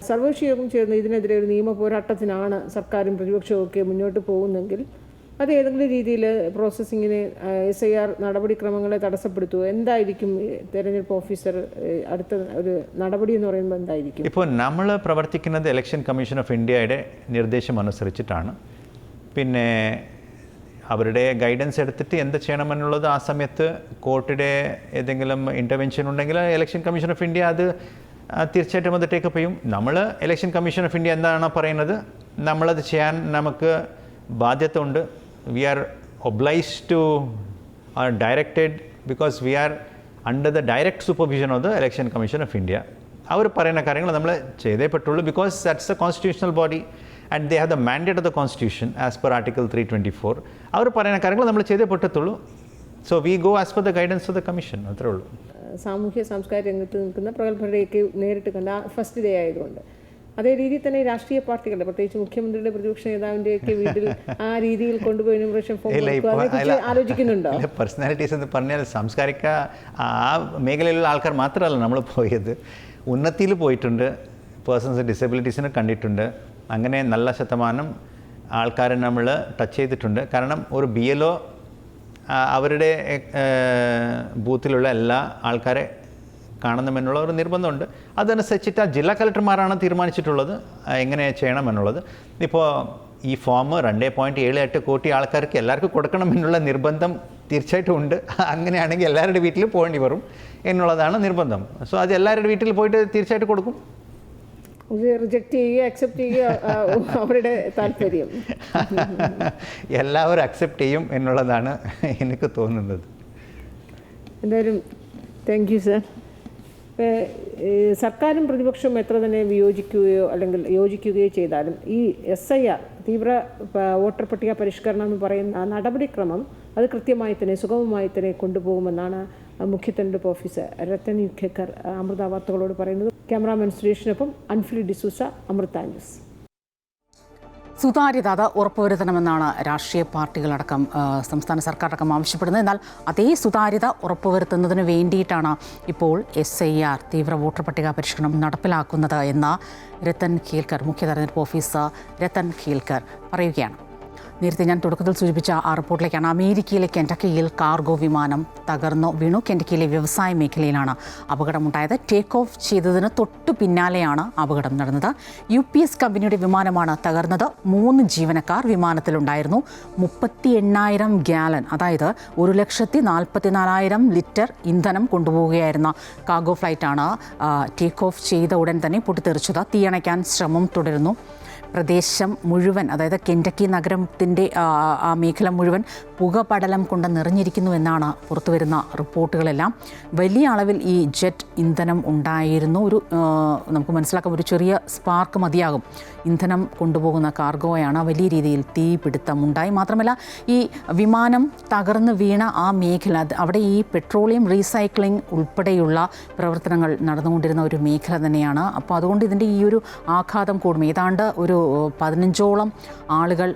സർവകക്ഷി യോഗം ചേർന്ന് ഇതിനെതിരെ ഒരു നിയമ പോരാട്ടത്തിനാണ് സർക്കാരും പ്രതിപക്ഷവും ഒക്കെ മുന്നോട്ട് പോകുന്നെങ്കിൽ അത് ഏതെങ്കിലും രീതിയിൽ പ്രോസസ്സിങ്ങിന് SIR നടപടിക്രമങ്ങളെ തടസ്സപ്പെടുത്തുമോ? എന്തായിരിക്കും തെരഞ്ഞെടുപ്പ് ഓഫീസർ അടുത്ത ഒരു നടപടി എന്ന് പറയുമ്പോൾ എന്തായിരിക്കും? ഇപ്പോൾ നമ്മൾ പ്രവർത്തിക്കുന്നത് ഇലക്ഷൻ കമ്മീഷൻ ഓഫ് ഇന്ത്യയുടെ നിർദ്ദേശം അനുസരിച്ചിട്ടാണ്. പിന്നെ അവരുടെ ഗൈഡൻസ് എടുത്തിട്ട് എന്ത് ചെയ്യണമെന്നുള്ളത് ആ സമയത്ത് കോർട്ടിൻ്റെ ഏതെങ്കിലും ഇൻ്റർവെൻഷൻ ഉണ്ടെങ്കിൽ ഇലക്ഷൻ കമ്മീഷൻ ഓഫ് ഇന്ത്യ അത് തീർച്ചയായിട്ടും അത് ടേക്കപ്പ് ചെയ്യും. നമ്മൾ ഇലക്ഷൻ കമ്മീഷൻ ഓഫ് ഇന്ത്യ എന്താണോ പറയുന്നത് നമ്മളത് ചെയ്യാൻ നമുക്ക് ബാധ്യത ഉണ്ട്. We are obliged to or directed because we are under the direct supervision of the Election Commission of India. അവർ പറയുന്ന കാര്യങ്ങൾ നമ്മൾ ചെയ്തേ പറ്റുള്ളൂ because that's the constitutional body and they have the mandate of the constitution as per article 324. അവർ പറയുന്ന കാര്യങ്ങൾ നമ്മൾ ചെയ്തേ പറ്റത്തുള്ളൂ. So we go as per the guidance of the commission. അത്രേ ഉള്ളൂ. സാമൂഹ്യ സാംസ്കാരിക രംഗത്ത് നിൽക്കുന്ന പ്രഗത്ഭരുടെയൊക്കെ നേരിട്ട് കണ്ട ഫസ്റ്റ് ഡേ ആയതുകൊണ്ട് അതേ രീതിയിൽ തന്നെ രാഷ്ട്രീയ പാർട്ടികളുടെ പ്രത്യേകിച്ച് മുഖ്യമന്ത്രിയുടെ പ്രതിപക്ഷ നേതാവിൻ്റെയൊക്കെ വീട്ടിൽ ആ രീതിയിൽ കൊണ്ടുപോയി ഇൻവെർഷൻ ഫോം ആലോചിക്കുന്നുണ്ടോ? പേഴ്സണാലിറ്റീസ് എന്ന് പറഞ്ഞാൽ സാംസ്കാരിക ആ മേഖലയിലുള്ള ആൾക്കാർ മാത്രമല്ല നമ്മൾ പോയത്, ഉന്നതിയിൽ പോയിട്ടുണ്ട്, പേഴ്സൺസ് ഡിസബിലിറ്റീസിനെ കണ്ടിട്ടുണ്ട്. അങ്ങനെ നല്ല ശതമാനം ആൾക്കാരെ നമ്മൾ ടച്ച് ചെയ്തിട്ടുണ്ട്. കാരണം ഒരു BLO അവരുടെ ബൂത്തിലുള്ള എല്ലാ ആൾക്കാരെ കാണണമെന്നുള്ള ഒരു നിർബന്ധമുണ്ട്. അതനുസരിച്ചിട്ട് ജില്ലാ കളക്ടർമാരാണ് തീരുമാനിച്ചിട്ടുള്ളത് എങ്ങനെ ചെയ്യണമെന്നുള്ളത്. ഇപ്പോൾ ഈ ഫോം 2.78 കോടി ആൾക്കാർക്ക് എല്ലാവർക്കും കൊടുക്കണമെന്നുള്ള നിർബന്ധം തീർച്ചയായിട്ടും ഉണ്ട്. അങ്ങനെയാണെങ്കിൽ എല്ലാവരുടെ വീട്ടിൽ പോകേണ്ടി വരും എന്നുള്ളതാണ് നിർബന്ധം. സോ അത് എല്ലാവരുടെ വീട്ടിൽ പോയിട്ട് തീർച്ചയായിട്ടും കൊടുക്കും. റിജക്റ്റ് ചെയ്യുക അക്സെപ്റ്റ് ചെയ്യുക അവരുടെ താല്പര്യം. എല്ലാവരും അക്സെപ്റ്റ് ചെയ്യും എന്നുള്ളതാണ് എനിക്ക് തോന്നുന്നത്. എന്തായാലും താങ്ക് യു സർ. സർക്കാരും പ്രതിപക്ഷവും എത്ര തന്നെ വിയോജിക്കുകയോ അല്ലെങ്കിൽ യോജിക്കുകയോ ചെയ്താലും ഈ SIR തീവ്ര വോട്ടർ പട്ടിക പരിഷ്കരണം എന്ന് പറയുന്ന നടപടിക്രമം അത് കൃത്യമായി തന്നെ സുഗമമായി തന്നെ കൊണ്ടുപോകുമെന്നാണ് മുഖ്യ തെരഞ്ഞെടുപ്പ് ഓഫീസർ രത്തൻ യുഖേക്കർ അമൃത വാർത്തകളോട് പറയുന്നത്. ക്യാമറാമാൻ സുരേഷിനൊപ്പം അൻഫിലി ഡിസൂസ, അമൃത ന്യൂസ്. സുതാര്യത അത് ഉറപ്പുവരുത്തണമെന്നാണ് രാഷ്ട്രീയ പാർട്ടികളടക്കം സംസ്ഥാന സർക്കാരടക്കം ആവശ്യപ്പെടുന്നത്. എന്നാൽ അതേ സുതാര്യത ഉറപ്പുവരുത്തുന്നതിന് വേണ്ടിയിട്ടാണ് ഇപ്പോൾ SIR തീവ്ര വോട്ടർ പട്ടിക പരിഷ്കരണം നടപ്പിലാക്കുന്നത് എന്ന് രത്തൻ ഖേൽക്കർ, മുഖ്യ തെരഞ്ഞെടുപ്പ് ഓഫീസർ രത്തൻ ഖേൽക്കർ പറയുകയാണ്. നേരത്തെ ഞാൻ തുടക്കത്തിൽ സൂചിപ്പിച്ച ആ റിപ്പോർട്ടിലേക്കാണ്. അമേരിക്കയിലെ കെൻറ്റക്കിയിൽ കാർഗോ വിമാനം തകർന്നു വീണു. കെൻറ്റക്കിയിലെ വ്യവസായ മേഖലയിലാണ് അപകടമുണ്ടായത്. ടേക്ക് ഓഫ് ചെയ്തതിന് തൊട്ടു പിന്നാലെയാണ് അപകടം നടന്നത്. UPS കമ്പനിയുടെ വിമാനമാണ് തകർന്നത്. 3 ജീവനക്കാർ വിമാനത്തിലുണ്ടായിരുന്നു. 38,000 ഗാലൻ, അതായത് 1,44,000 ലിറ്റർ ഇന്ധനം കൊണ്ടുപോവുകയായിരുന്ന കാർഗോ ഫ്ലൈറ്റാണ് ടേക്ക് ഓഫ് ചെയ്ത ഉടൻ തന്നെ പൊട്ടിത്തെറിച്ചത്. തീയണയ്ക്കാൻ ശ്രമം തുടരുന്നു. പ്രദേശം മുഴുവൻ, അതായത് കെൻറ്റക്കി നഗരത്തിൻ്റെ ആ മേഖല മുഴുവൻ പുകപടലം കൊണ്ട് നിറഞ്ഞിരിക്കുന്നുവെന്നാണ് പുറത്തുവരുന്ന റിപ്പോർട്ടുകളെല്ലാം. വലിയ അളവിൽ ഈ ജെറ്റ് ഇന്ധനം ഉണ്ടായിരുന്നു. നമുക്ക് മനസ്സിലാക്കാം, ഒരു ചെറിയ സ്പാർക്ക് മതിയാകും. ഇന്ധനം കൊണ്ടുപോകുന്ന കാർഗോയാണ്. വലിയ രീതിയിൽ തീപിടുത്തമുണ്ടായി. മാത്രമല്ല ഈ വിമാനം തകർന്ന് വീണ ആ മേഖല, അവിടെ ഈ പെട്രോളിയം റീസൈക്ലിംഗ് ഉൾപ്പെടെയുള്ള പ്രവർത്തനങ്ങൾ നടന്നുകൊണ്ടിരുന്ന ഒരു മേഖല തന്നെയാണ്. അപ്പോൾ അതുകൊണ്ട് ഇതിൻ്റെ ഈ ഒരു ആഘാതം കൂടും. ഏതാണ്ട് ഒരു 15ഓളം ആളുകൾ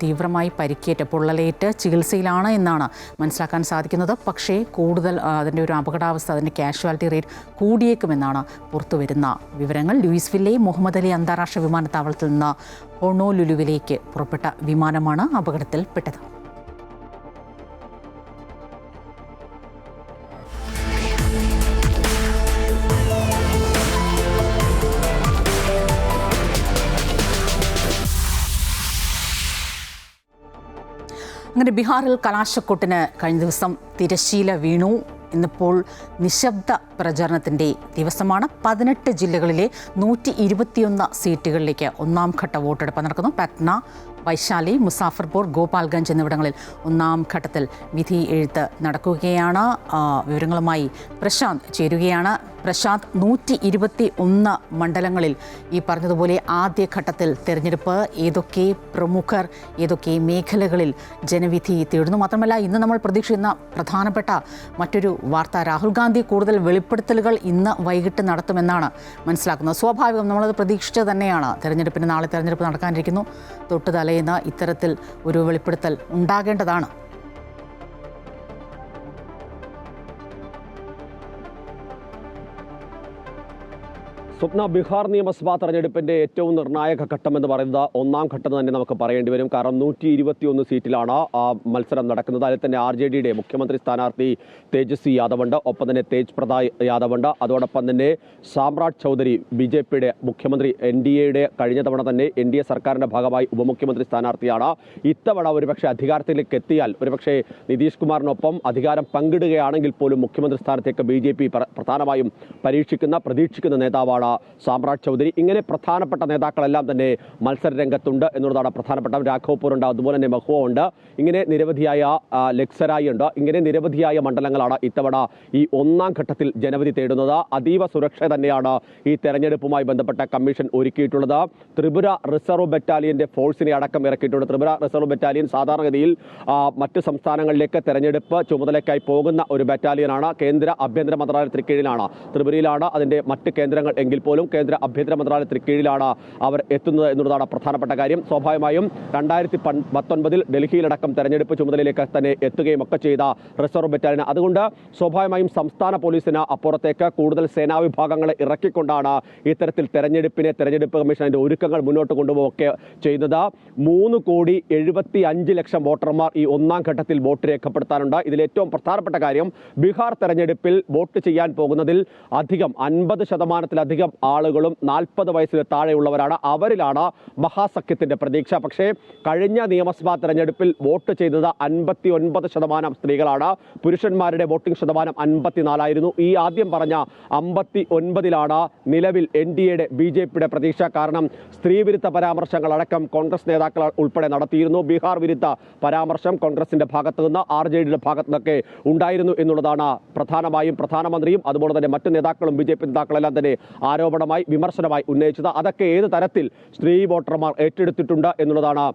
തീവ്രമായി പരിക്കേറ്റ് പൊള്ളലേറ്റ് ചികിത്സയിലാണ് എന്നാണ് മനസ്സിലാക്കാൻ സാധിക്കുന്നത്. പക്ഷേ കൂടുതൽ അതിൻ്റെ ഒരു അപകടാവസ്ഥ, അതിൻ്റെ കാഷ്വാലിറ്റി റേറ്റ് കൂടിയേക്കുമെന്നാണ് പുറത്തുവരുന്ന വിവരങ്ങൾ. ലൂയിസ്വില്ലെ മുഹമ്മദ് അലി അന്താരാഷ്ട്ര വിമാനത്താവളത്തിൽ നിന്ന് ഹൊണോലുലുവിലേക്ക് പുറപ്പെട്ട വിമാനമാണ് അപകടത്തിൽപ്പെട്ടത്. അങ്ങനെ ബീഹാറിൽ കലാശക്കൊട്ടിന് കഴിഞ്ഞ ദിവസം തിരശ്ശീല വീണു. ഇന്നിപ്പോൾ നിശബ്ദ പ്രചരണത്തിൻ്റെ ദിവസമാണ്. 18 ജില്ലകളിലെ 121 സീറ്റുകളിലേക്ക് ഒന്നാം ഘട്ട വോട്ടെടുപ്പ് നടക്കുന്നു. പട്ന, വൈശാലി, മുസാഫർപൂർ, ഗോപാൽഗഞ്ച് എന്നിവിടങ്ങളിൽ ഒന്നാം ഘട്ടത്തിൽ വിധി എഴുത്ത് നടക്കുകയാണ്. വിവരങ്ങളുമായി പ്രശാന്ത് ചേരുകയാണ്. പ്രശാന്ത്, 121 മണ്ഡലങ്ങളിൽ ഈ പറഞ്ഞതുപോലെ ആദ്യഘട്ടത്തിൽ തെരഞ്ഞെടുപ്പ്. ഏതൊക്കെ പ്രമുഖർ, ഏതൊക്കെ മേഖലകളിൽ ജനവിധി തേടുന്നു? മാത്രമല്ല, ഇന്ന് നമ്മൾ പ്രതീക്ഷിക്കുന്ന പ്രധാനപ്പെട്ട മറ്റൊരു വാർത്ത, രാഹുൽ ഗാന്ധി കൂടുതൽ വെളിപ്പെടുത്തലുകൾ ഇന്ന് വൈകിട്ട് നടത്തുമെന്നാണ് മനസ്സിലാക്കുന്നത്. സ്വാഭാവികം, നമ്മളത് പ്രതീക്ഷിച്ചത് തന്നെയാണ്. തെരഞ്ഞെടുപ്പിന് നാളെ തെരഞ്ഞെടുപ്പ് നടക്കാനിരിക്കുന്നു. തൊട്ട് തലേന്ന് ഇത്തരത്തിൽ ഒരു വെളിപ്പെടുത്തൽ ഉണ്ടാകേണ്ടതാണ്. സ്വപ്ന, ബീഹാർ നിയമസഭാ തെരഞ്ഞെടുപ്പിന്റെ ഏറ്റവും നിർണായക ഘട്ടം എന്ന് പറയുന്നത് ഒന്നാം ഘട്ടം തന്നെ നമുക്ക് പറയേണ്ടി വരും. കാരണം 121 സീറ്റിലാണ് മത്സരം നടക്കുന്നത്. അതിൽ തന്നെ RJDയുടെ മുഖ്യമന്ത്രി സ്ഥാനാർത്ഥി തേജസ്വി യാദവ് ഉണ്ട്, ഒപ്പം തന്നെ തേജ് പ്രതാപ് യാദവ് ഉണ്ട്. അതോടൊപ്പം തന്നെ സാമ്രാട്ട് ചൗധരി BJPയുടെ മുഖ്യമന്ത്രി, NDAയുടെ കഴിഞ്ഞ തവണ തന്നെ NDA സർക്കാരിന്റെ ഭാഗമായി ഉപമുഖ്യമന്ത്രി സ്ഥാനാർത്ഥിയാണ്. ഇത്തവണ ഒരുപക്ഷെ അധികാരത്തിലേക്ക് എത്തിയാൽ, ഒരുപക്ഷെ നിതീഷ് കുമാറിനൊപ്പം അധികാരം പങ്കിടുകയാണെങ്കിൽ പോലും മുഖ്യമന്ത്രി സ്ഥാനത്തേക്ക് BJP പ്രധാനമായും പ്രതീക്ഷിക്കുന്ന നേതാവാണ് സാമ്രാട്ട് ചൗധരി. ഇങ്ങനെ പ്രധാനപ്പെട്ട നേതാക്കളെല്ലാം തന്നെ മത്സര രംഗത്തുണ്ട് എന്നുള്ളതാണ് പ്രധാനപ്പെട്ട. രാഘവ്പൂർ ഉണ്ട്, അതുപോലെ തന്നെ മഹുവ ഉണ്ട്, ഇങ്ങനെ നിരവധിയായ ലക്സരായി ഉണ്ട്. ഇങ്ങനെ നിരവധിയായ മണ്ഡലങ്ങളാണ് ഇത്തവണ ഈ ഒന്നാം ഘട്ടത്തിൽ ജനവിധി തേടുന്നത്. അതീവ സുരക്ഷ തന്നെയാണ് ഈ തെരഞ്ഞെടുപ്പുമായി ബന്ധപ്പെട്ട കമ്മീഷൻ ഒരുക്കിയിട്ടുള്ളത്. ത്രിപുര റിസർവ് ബറ്റാലിയന്റെ ഫോഴ്സിനെ അടക്കം ഇറക്കിയിട്ടുണ്ട്. ത്രിപുര റിസർവ് ബറ്റാലിയൻ സാധാരണഗതിയിൽ മറ്റ് സംസ്ഥാനങ്ങളിലേക്ക് തെരഞ്ഞെടുപ്പ് ചുമതലയ്ക്കായി പോകുന്ന ഒരു ബറ്റാലിയനാണ്. കേന്ദ്ര ആഭ്യന്തര മന്ത്രാലയത്തിന് കീഴിലാണ്, ത്രിപുരയിലാണ് അതിന്റെ മറ്റ് കേന്ദ്രങ്ങൾ എങ്കിൽ പോലും കേന്ദ്ര ആഭ്യന്തര മന്ത്രാലയത്തിന് കീഴിലാണ് അവർ എത്തുന്നത് എന്നുള്ളതാണ് പ്രധാനപ്പെട്ട കാര്യം. സ്വാഭാവികമായും 2019 ഡൽഹിയിലടക്കം തെരഞ്ഞെടുപ്പ് ചുമതലയിലേക്ക് തന്നെ എത്തുകയും ഒക്കെ ചെയ്ത റിസർവ് ബറ്റാലിയൻ, അതുകൊണ്ട് സ്വാഭാവികമായും സംസ്ഥാന പോലീസിന് അപ്പുറത്തേക്ക് കൂടുതൽ സേനാ വിഭാഗങ്ങളെ ഇറക്കിക്കൊണ്ടാണ് ഇത്തരത്തിൽ തെരഞ്ഞെടുപ്പ് കമ്മീഷൻ അതിന്റെ ഒരുക്കങ്ങൾ മുന്നോട്ട് കൊണ്ടുപോവുകയൊക്കെ ചെയ്യുന്നത്. 3,75,00,000 വോട്ടർമാർ ഈ ഒന്നാം ഘട്ടത്തിൽ വോട്ട് രേഖപ്പെടുത്താനുണ്ട്. ഇതിൽ ഏറ്റവും പ്രധാനപ്പെട്ട കാര്യം, ബീഹാർ തെരഞ്ഞെടുപ്പിൽ വോട്ട് ചെയ്യാൻ പോകുന്നതിൽ അധികം 50% ആളുകളും 40 വയസ്സിന് താഴെയുള്ളവരാണ്. അവരിലാണ് മഹാസഖ്യത്തിന്റെ പ്രതീക്ഷ. പക്ഷേ കഴിഞ്ഞ നിയമസഭാ തെരഞ്ഞെടുപ്പിൽ വോട്ട് ചെയ്തത് 59% സ്ത്രീകളാണ്. പുരുഷന്മാരുടെ വോട്ടിംഗ് ശതമാനം 54 ഈ ആദ്യം പറഞ്ഞ 59-ലാണ് നിലവിൽ NDAയുടെ BJPയുടെ പ്രതീക്ഷ. കാരണം സ്ത്രീവിരുദ്ധ പരാമർശങ്ങളടക്കം കോൺഗ്രസ് നേതാക്കൾ ഉൾപ്പെടെ നടത്തിയിരുന്നു. ബീഹാർ വിരുദ്ധ പരാമർശം കോൺഗ്രസിന്റെ ഭാഗത്തു നിന്ന്, RJDയുടെ ഭാഗത്തു നിന്നൊക്കെ ഉണ്ടായിരുന്നു എന്നുള്ളതാണ് പ്രധാനമായും പ്രധാനമന്ത്രിയും അതുപോലെ തന്നെ മറ്റു നേതാക്കളും BJP നേതാക്കളെല്ലാം തന്നെ ആരോപണമായി വിമർശനമായി ഉന്നയിച്ചത്. അതൊക്കെ ഏത് തരത്തിൽ സ്ത്രീ വോട്ടർമാർ ഏറ്റെടുത്തിട്ടുണ്ട് എന്നുള്ളതാണ്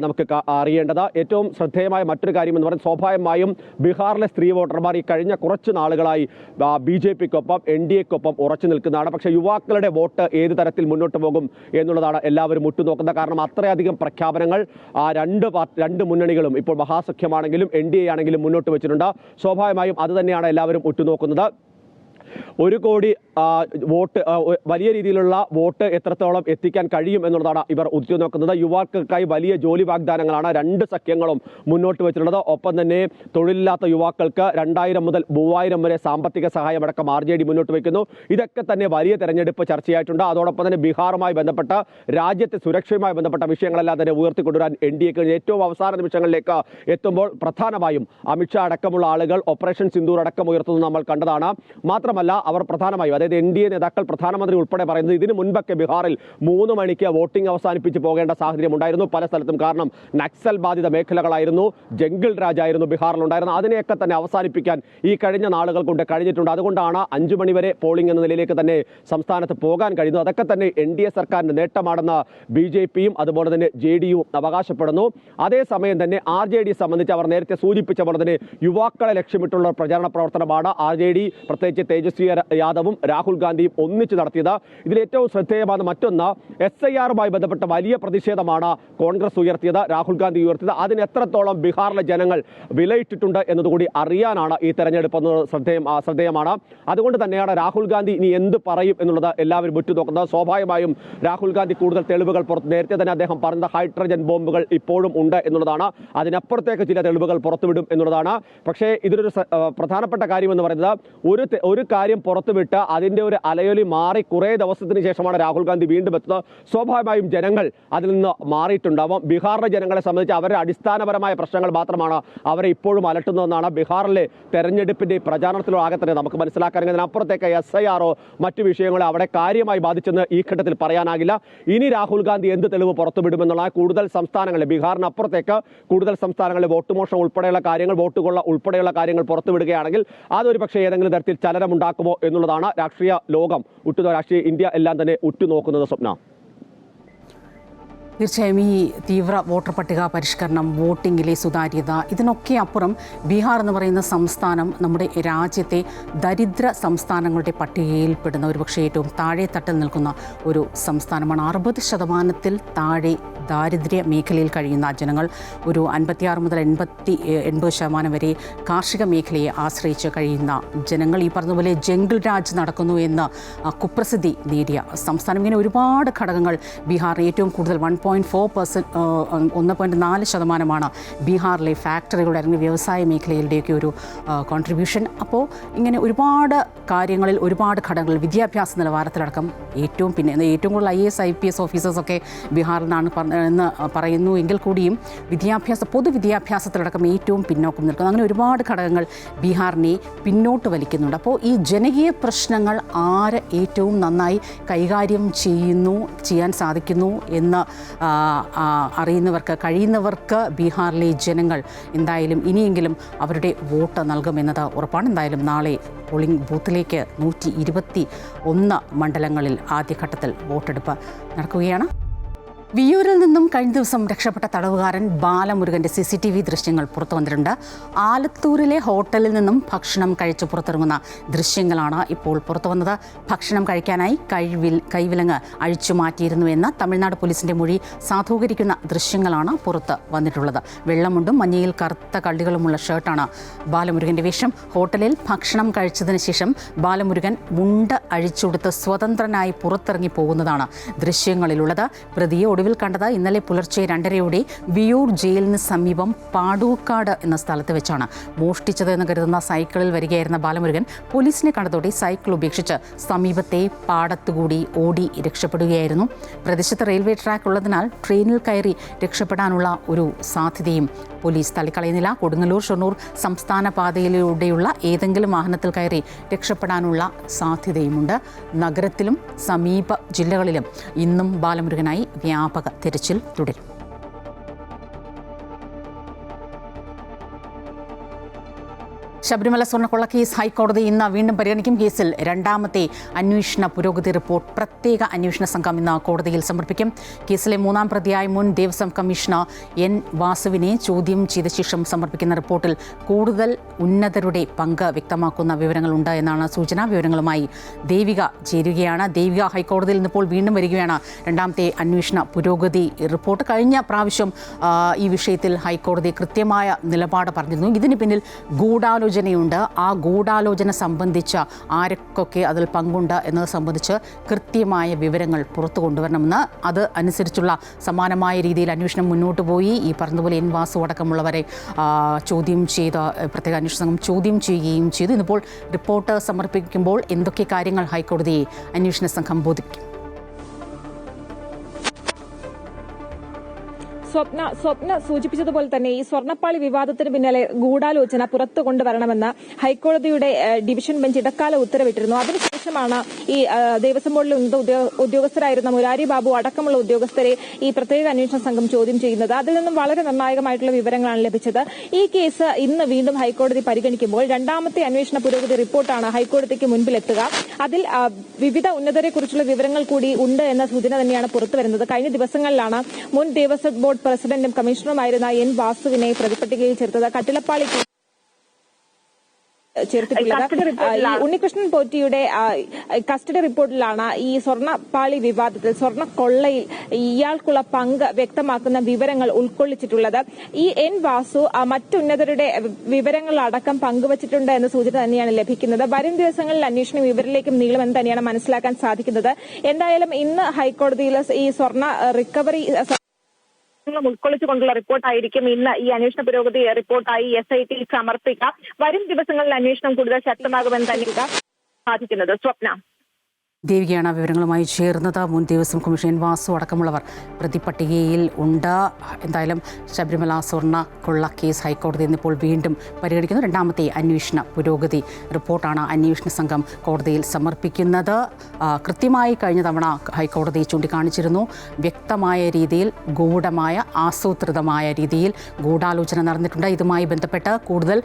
നമുക്ക് അറിയേണ്ടത്. ഏറ്റവും ശ്രദ്ധേയമായ മറ്റൊരു കാര്യം എന്ന് പറയുന്നത്, സ്വാഭാവികമായും ബീഹാറിലെ സ്ത്രീ വോട്ടർമാർ ഈ കഴിഞ്ഞ കുറച്ച് നാളുകളായി BJPക്കൊപ്പം NDAക്കൊപ്പം ഉറച്ചു നിൽക്കുന്നതാണ്. പക്ഷേ യുവാക്കളുടെ വോട്ട് ഏത് തരത്തിൽ മുന്നോട്ട് പോകും എന്നുള്ളതാണ് എല്ലാവരും ഉറ്റുനോക്കുന്നത്. കാരണം അത്രയധികം പ്രഖ്യാപനങ്ങൾ രണ്ട് മുന്നണികളും, ഇപ്പോൾ മഹാസഖ്യമാണെങ്കിലും NDA ആണെങ്കിലും മുന്നോട്ട് വെച്ചിട്ടുണ്ട്. സ്വാഭാവികമായും അത് തന്നെയാണ് എല്ലാവരും ഉറ്റുനോക്കുന്നത്. 1 കോടി വോട്ട്, വലിയ രീതിയിലുള്ള വോട്ട് എത്രത്തോളം എത്തിക്കാൻ കഴിയും എന്നുള്ളതാണ് ഇവർ ഉറ്റുനോക്കുന്നത്. യുവാക്കൾക്കായി വലിയ ജോലി വാഗ്ദാനങ്ങളാണ് 2 സഖ്യങ്ങളും മുന്നോട്ട് വെച്ചിട്ടുള്ളത്. ഒപ്പം തന്നെ തൊഴിലില്ലാത്ത യുവാക്കൾക്ക് 2000 മുതൽ 3000 വരെ സാമ്പത്തിക സഹായമടക്കം RJD മുന്നോട്ട് വയ്ക്കുന്നു. ഇതൊക്കെ തന്നെ വലിയ തെരഞ്ഞെടുപ്പ് ചർച്ചയായിട്ടുണ്ട്. അതോടൊപ്പം തന്നെ ബീഹാറുമായി ബന്ധപ്പെട്ട, രാജ്യത്തെ സുരക്ഷയുമായി ബന്ധപ്പെട്ട വിഷയങ്ങളെല്ലാം തന്നെ ഉയർത്തിക്കൊണ്ടുവരാൻ NDAക്ക് ഏറ്റവും അവസാന നിമിഷങ്ങളിലേക്ക് എത്തുമ്പോൾ പ്രധാനമായും അമിത്ഷാ അടക്കമുള്ള ആളുകൾ ഓപ്പറേഷൻ സിന്ദൂർ അടക്കം ഉയർത്തുന്നത് നമ്മൾ കണ്ടതാണ്. മാത്രമല്ല, അവർ പ്രധാനമായും, അതായത് NDA നേതാക്കൾ, പ്രധാനമന്ത്രി ഉൾപ്പെടെ പറയുന്നത്, ഇതിനു മുൻപൊക്കെ ബീഹാറിൽ 3 മണിക്ക് വോട്ടിംഗ് അവസാനിപ്പിച്ച് പോകേണ്ട സാഹചര്യം ഉണ്ടായിരുന്നു പല സ്ഥലത്തും. കാരണം നക്സൽ ബാധിത മേഖലകളായിരുന്നു, ജംഗിൾ രാജായിരുന്നു ബീഹാറിലുണ്ടായിരുന്നത്. അതിനെയൊക്കെ തന്നെ അവസാനിപ്പിക്കാൻ ഈ കഴിഞ്ഞ നാളുകൾ കൊണ്ട് കഴിഞ്ഞിട്ടുണ്ട്. അതുകൊണ്ടാണ് 5 മണി വരെ പോളിംഗ് എന്ന നിലയിലേക്ക് തന്നെ സംസ്ഥാനത്ത് പോകാൻ കഴിയുന്നത്. അതൊക്കെ തന്നെ NDA സർക്കാരിന്റെ നേട്ടമാണെന്ന് BJPയും അതുപോലെ തന്നെ JDUവും അവകാശപ്പെടുന്നു. അതേസമയം തന്നെ RJD സംബന്ധിച്ച് അവർ നേരത്തെ സൂചിപ്പിച്ച പോലെ തന്നെ യുവാക്കളെ ലക്ഷ്യമിട്ടുള്ള പ്രചാരണ പ്രവർത്തനമാണ് RJD, പ്രത്യേകിച്ച് തേജസ്വി യാദവും രാഹുൽ ഗാന്ധിയും ഒന്നിച്ച് നടത്തിയത്. ഇതിൽ ഏറ്റവും ശ്രദ്ധേയമാണ് മറ്റൊന്ന്, SIRമായി ബന്ധപ്പെട്ട വലിയ പ്രതിഷേധമാണ് കോൺഗ്രസ് ഉയർത്തിയത്, രാഹുൽ ഗാന്ധി ഉയർത്തിയത്. അതിന് എത്രത്തോളം ബീഹാറിലെ ജനങ്ങൾ വിലയിട്ടിട്ടുണ്ട് എന്നതുകൂടി അറിയാനാണ് ഈ തെരഞ്ഞെടുപ്പ് ശ്രദ്ധേയമാണ്. അതുകൊണ്ട് തന്നെയാണ് രാഹുൽ ഗാന്ധി ഇനി എന്ത് പറയും എന്നുള്ളത് എല്ലാവരും ഉറ്റുനോക്കുന്നത്. സ്വാഭാവികമായും രാഹുൽ ഗാന്ധി കൂടുതൽ തെളിവുകൾ നേരത്തെ തന്നെ അദ്ദേഹം പറഞ്ഞത് ഹൈഡ്രജൻ ബോംബുകൾ ഇപ്പോഴും ഉണ്ട് എന്നുള്ളതാണ്. അതിനപ്പുറത്തേക്ക് ചില തെളിവുകൾ പുറത്തുവിടും എന്നുള്ളതാണ്. പക്ഷേ ഇതിലൊരു പ്രധാനപ്പെട്ട കാര്യം എന്ന് പറയുന്നത്, ഒരു കാര്യം പുറത്തുവിട്ട് അതിൻ്റെ ഒരു അലയൊലി മാറി കുറേ ദിവസത്തിന് ശേഷമാണ് രാഹുൽ ഗാന്ധി വീണ്ടും എത്തുന്നത്. സ്വാഭാവികമായും ജനങ്ങൾ അതിൽ നിന്ന് മാറിയിട്ടുണ്ടാവും. ബീഹാറിലെ ജനങ്ങളെ സംബന്ധിച്ച് അവരുടെ അടിസ്ഥാനപരമായ പ്രശ്നങ്ങൾ മാത്രമാണ് അവരെ ഇപ്പോഴും അലട്ടുന്നതെന്നാണ് ബീഹാറിലെ തെരഞ്ഞെടുപ്പിൻ്റെ പ്രചാരണത്തിലോ ആകെ തന്നെ നമുക്ക് മനസ്സിലാക്കാൻ. ഇതിനപ്പുറത്തേക്ക് SIR മറ്റു വിഷയങ്ങളെ അവിടെ കാര്യമായി ബാധിച്ചെന്ന് ഈ ഘട്ടത്തിൽ പറയാനാകില്ല. ഇനി രാഹുൽ ഗാന്ധി എന്ത് തെളിവ് പുറത്തുവിടുമെന്നുള്ള കൂടുതൽ സംസ്ഥാനങ്ങളിൽ, ബീഹാറിനപ്പുറത്തേക്ക് കൂടുതൽ സംസ്ഥാനങ്ങളിൽ വോട്ട് മോഷണം ഉൾപ്പെടെയുള്ള കാര്യങ്ങൾ, വോട്ട് കൊള്ള ഉൾപ്പെടെയുള്ള കാര്യങ്ങൾ പുറത്തുവിടുകയാണെങ്കിൽ അതൊരു പക്ഷേ ഏതെങ്കിലും തരത്തിൽ ചലനമുണ്ടാക്കുമോ എന്നുള്ളതാണ് രാഷ്ട്രീയ ലോകം, രാഷ്ട്രീയ ഇന്ത്യ എല്ലാം തന്നെ ഉറ്റുനോക്കുന്നത്. സ്വപ്ന, തീർച്ചയായും ഈ തീവ്ര വോട്ടർ പട്ടിക പരിഷ്കരണം, വോട്ടിങ്ങിലെ സുതാര്യത, ഇതിനൊക്കെ അപ്പുറം ബീഹാർ എന്ന് പറയുന്ന സംസ്ഥാനം നമ്മുടെ രാജ്യത്തെ ദരിദ്ര സംസ്ഥാനങ്ങളുടെ പട്ടികയിൽപ്പെടുന്ന ഒരുപക്ഷെ ഏറ്റവും താഴെ തട്ടിൽ നിൽക്കുന്ന ഒരു സംസ്ഥാനമാണ്. 60% താഴെ ദാരിദ്ര്യ മേഖലയിൽ കഴിയുന്ന ജനങ്ങൾ, ഒരു 56 മുതൽ 80% വരെ കാർഷിക മേഖലയെ ആശ്രയിച്ച് കഴിയുന്ന ജനങ്ങൾ, ഈ പറഞ്ഞതുപോലെ ജംഗിൾ രാജ് നടക്കുന്നു എന്ന് കുപ്രസിദ്ധി നേടിയ സംസ്ഥാനം. ഇങ്ങനെ ഒരുപാട് ഘടകങ്ങൾ ബീഹാറിന് ഏറ്റവും കൂടുതൽ 1.4% ബീഹാറിലെ ഫാക്ടറികളുടെ അല്ലെങ്കിൽ വ്യവസായ മേഖലയിലുടെയൊക്കെ ഒരു കോൺട്രിബ്യൂഷൻ. അപ്പോൾ ഇങ്ങനെ ഒരുപാട് കാര്യങ്ങളിൽ ഒരുപാട് ഘടകങ്ങൾ, വിദ്യാഭ്യാസ നിലവാരത്തിലടക്കം ഏറ്റവും കൂടുതൽ IAS IPS ഓഫീസേഴ്സൊക്കെ ബീഹാറിൽ നിന്നാണ് എന്ന് പറയുന്നു എങ്കിൽ കൂടിയും പൊതുവിദ്യാഭ്യാസത്തിലടക്കം ഏറ്റവും പിന്നോക്കം നിൽക്കുന്നു. അങ്ങനെ ഒരുപാട് ഘടകങ്ങൾ ബീഹാറിനെ പിന്നോട്ട് വലിക്കുന്നുണ്ട്. അപ്പോൾ ഈ ജനകീയ പ്രശ്നങ്ങൾ ആര് ഏറ്റവും നന്നായി കൈകാര്യം ചെയ്യാൻ സാധിക്കുന്നു എന്ന് കഴിയുന്നവർക്ക് ബീഹാറിലെ ജനങ്ങൾ എന്തായാലും ഇനിയെങ്കിലും അവരുടെ വോട്ട് നൽകുമെന്നത് ഉറപ്പാണ്. എന്തായാലും നാളെ പോളിംഗ് ബൂത്തിലേക്ക് 121 മണ്ഡലങ്ങളിൽ ആദ്യഘട്ടത്തിൽ വോട്ടെടുപ്പ് നടക്കുകയാണ്. വിയ്യൂരിൽ നിന്നും കഴിഞ്ഞ ദിവസം രക്ഷപ്പെട്ട തടവുകാരൻ ബാലമുരുകൻ്റെ CCTV ദൃശ്യങ്ങൾ പുറത്തു വന്നിട്ടുണ്ട്. ആലത്തൂരിലെ ഹോട്ടലിൽ നിന്നും ഭക്ഷണം കഴിച്ച് പുറത്തിറങ്ങുന്ന ദൃശ്യങ്ങളാണ് ഇപ്പോൾ പുറത്തു വന്നത്. ഭക്ഷണം കഴിക്കാനായി കൈവിലങ്ങ് അഴിച്ചു മാറ്റിയിരുന്നുവെന്ന തമിഴ്നാട് പോലീസിൻ്റെ മൊഴി സാധൂകരിക്കുന്ന ദൃശ്യങ്ങളാണ് പുറത്ത് വന്നിട്ടുള്ളത്. വെള്ളമുണ്ടും മഞ്ഞയിൽ കറുത്ത കള്ളികളുമുള്ള ഷർട്ടാണ് ബാലമുരുകൻ്റെ വേഷം. ഹോട്ടലിൽ ഭക്ഷണം കഴിച്ചതിന് ശേഷം ബാലമുരുകൻ മുണ്ട് അഴിച്ചുകൊടുത്ത് സ്വതന്ത്രനായി പുറത്തിറങ്ങി പോകുന്നതാണ് ദൃശ്യങ്ങളിലുള്ളത്. പ്രതിയെ ഒടുവിൽ കണ്ടത് ഇന്നലെ പുലർച്ചെ 2:30 വിയ്യൂർ ജയിലിന് സമീപം പാടൂക്കാട് എന്ന സ്ഥലത്ത് വെച്ചാണ്. മോഷ്ടിച്ചതെന്ന് കരുതുന്ന സൈക്കിളിൽ വരികയായിരുന്ന ബാലമുരുകൻ പോലീസിനെ കണ്ടതോടെ സൈക്കിൾ ഉപേക്ഷിച്ച് സമീപത്തെ പാടത്തുകൂടി ഓടി രക്ഷപ്പെടുകയായിരുന്നു. പ്രദേശത്ത് റെയിൽവേ ട്രാക്ക് ഉള്ളതിനാൽ ട്രെയിനിൽ കയറി രക്ഷപ്പെടാനുള്ള ഒരു സാധ്യതയും പോലീസ് തള്ളിക്കളയുന്നില്ല. കൊടുങ്ങല്ലൂർ ഷൊർണൂർ സംസ്ഥാന പാതയിലൂടെയുള്ള ഏതെങ്കിലും വാഹനത്തിൽ കയറി രക്ഷപ്പെടാനുള്ള സാധ്യതയുമുണ്ട്. നഗരത്തിലും സമീപ ജില്ലകളിലും ഇന്നും ബാലമുരുകനായി വ്യാപക തിരച്ചിൽ തുടരും. ശബരിമല സ്വർണ്ണക്കൊള്ള കേസ് ഹൈക്കോടതി ഇന്ന് വീണ്ടും പരിഗണിക്കും. കേസിൽ രണ്ടാമത്തെ അന്വേഷണ പുരോഗതി റിപ്പോർട്ട് പ്രത്യേക അന്വേഷണ സംഘം ഇന്ന് കോടതിയിൽ സമർപ്പിക്കും. കേസിലെ 3-ാം പ്രതിയായ മുൻ ദേവസ്വം കമ്മീഷണർ N. വാസുവിനെ ചോദ്യം ചെയ്ത ശേഷം സമർപ്പിക്കുന്ന റിപ്പോർട്ടിൽ കൂടുതൽ ഉന്നതരുടെ പങ്ക് വ്യക്തമാക്കുന്ന വിവരങ്ങളുണ്ട് എന്നാണ് സൂചന. വിവരങ്ങളുമായി ദേവിക ചേരുകയാണ്. ദേവിക, ഹൈക്കോടതിയിൽ നിന്നിപ്പോൾ വീണ്ടും വരികയാണ് രണ്ടാമത്തെ അന്വേഷണ പുരോഗതി റിപ്പോർട്ട്. കഴിഞ്ഞ പ്രാവശ്യം ഈ വിഷയത്തിൽ ഹൈക്കോടതി കൃത്യമായ നിലപാട് പറഞ്ഞിരുന്നു. ഇതിന് പിന്നിൽ ഗൂഢാലോചനയുണ്ട്. ആ ഗൂഢാലോചന സംബന്ധിച്ച് ആരൊക്കെ അതിൽ പങ്കുണ്ട് എന്നത് സംബന്ധിച്ച് കൃത്യമായ വിവരങ്ങൾ പുറത്തു കൊണ്ടുവരണമെന്ന്, അത് അനുസരിച്ചുള്ള സമാനമായ രീതിയിൽ അന്വേഷണം മുന്നോട്ട് പോയി. ഈ പറഞ്ഞതുപോലെ N. വാസു അടക്കമുള്ളവരെ ചോദ്യം ചെയ്ത് പ്രത്യേക അന്വേഷണ സംഘം ചോദ്യം ചെയ്യുകയും ചെയ്തു. ഇന്നിപ്പോൾ റിപ്പോർട്ട് സമർപ്പിക്കുമ്പോൾ എന്തൊക്കെ കാര്യങ്ങൾ ഹൈക്കോടതിയെ അന്വേഷണ സംഘം ബോധിപ്പിക്കും? സ്വപ്ന സൂചിപ്പിച്ചതുപോലെ തന്നെ ഈ സ്വർണ്ണപ്പാളി വിവാദത്തിന് പിന്നാലെ ഗൂഢാലോചന പുറത്തു കൊണ്ടുവരണമെന്ന് ഹൈക്കോടതിയുടെ ഡിവിഷൻ ബെഞ്ച് ഇടക്കാല ഉത്തരവിട്ടിരുന്നു. അതിനുശേഷമാണ് ഈ ദേവസ്വം ബോർഡിലെ ഉദ്യോഗസ്ഥരായിരുന്ന മുരാരി ബാബു അടക്കമുള്ള ഉദ്യോഗസ്ഥരെ ഈ പ്രത്യേക അന്വേഷണ സംഘം ചോദ്യം ചെയ്യുന്നത്. അതിൽ നിന്നും വളരെ നിർണായകമായിട്ടുള്ള വിവരങ്ങളാണ് ലഭിച്ചത്. ഈ കേസ് ഇന്ന് വീണ്ടും ഹൈക്കോടതി പരിഗണിക്കുമ്പോൾ രണ്ടാമത്തെ അന്വേഷണ പുരോഗതി റിപ്പോർട്ടാണ് ഹൈക്കോടതിക്ക് മുൻപിലെത്തുക. അതിൽ വിവിധ ഉന്നതരെക്കുറിച്ചുള്ള വിവരങ്ങൾ കൂടി ഉണ്ട് എന്ന സൂചന തന്നെയാണ് പുറത്തുവരുന്നത്. കഴിഞ്ഞ ദിവസങ്ങളിലാണ് മുൻ ദേവസ്വം ബോർഡ് പ്രസിഡന്റും കമ്മീഷണറുമായിരുന്ന N. വാസുവിനെ പ്രതിപട്ടികയിൽ ചേർത്തത്. കട്ടിലപ്പാളി ചേർത്തിട്ടുള്ളത് ഉണ്ണികൃഷ്ണൻ പോറ്റിയുടെ കസ്റ്റഡി റിപ്പോർട്ടിലാണ് ഈ സ്വർണ്ണപ്പാളി വിവാദത്തിൽ സ്വർണ്ണക്കൊള്ളയിൽ ഇയാൾക്കുള്ള പങ്ക് വ്യക്തമാക്കുന്ന വിവരങ്ങൾ ഉൾക്കൊള്ളിച്ചിട്ടുള്ളത്. ഈ N. വാസു മറ്റുന്നതരുടെ വിവരങ്ങളടക്കം പങ്കുവച്ചിട്ടുണ്ട് എന്ന സൂചന തന്നെയാണ് ലഭിക്കുന്നത്. വരും ദിവസങ്ങളിൽ അന്വേഷണം ഇവരിലേക്കും നീളുമെന്ന് തന്നെയാണ് മനസ്സിലാക്കാൻ സാധിക്കുന്നത്. എന്തായാലും ഇന്ന് ഹൈക്കോടതിയിൽ ഈ സ്വർണ്ണ റിക്കവറി ഉൾക്കൊള്ളിച്ചുകൊണ്ടുള്ള റിപ്പോർട്ടായിരിക്കും ഇന്ന് ഈ അന്വേഷണ പുരോഗതി റിപ്പോർട്ടായി SIT സമർപ്പിക്കാം. വരും ദിവസങ്ങളിൽ അന്വേഷണം കൂടുതൽ ശക്തമാകുമെന്ന് തന്നെയാണ് സാധിക്കുന്നത്. സ്വപ്ന. ദേവികയാണ് വിവരങ്ങളുമായി ചേർന്നത്. മുൻ ദേവസ്വം കമ്മീഷൻ വാസു അടക്കമുള്ളവർ പ്രതിപട്ടികയിൽ ഉണ്ട്. എന്തായാലും ശബരിമല സ്വർണ്ണ കൊള്ള കേസ് ഹൈക്കോടതി ഇന്നിപ്പോൾ വീണ്ടും പരിഗണിക്കുന്നു. രണ്ടാമത്തെ അന്വേഷണ പുരോഗതി റിപ്പോർട്ടാണ് അന്വേഷണ സംഘം കോടതിയിൽ സമർപ്പിക്കുന്നത്. കൃത്യമായി കഴിഞ്ഞ തവണ ഹൈക്കോടതി ചൂണ്ടിക്കാണിച്ചിരുന്നു, വ്യക്തമായ രീതിയിൽ ഗൂഢമായ ആസൂത്രിതമായ രീതിയിൽ ഗൂഢാലോചന നടന്നിട്ടുണ്ട്. ഇതുമായി ബന്ധപ്പെട്ട് കൂടുതൽ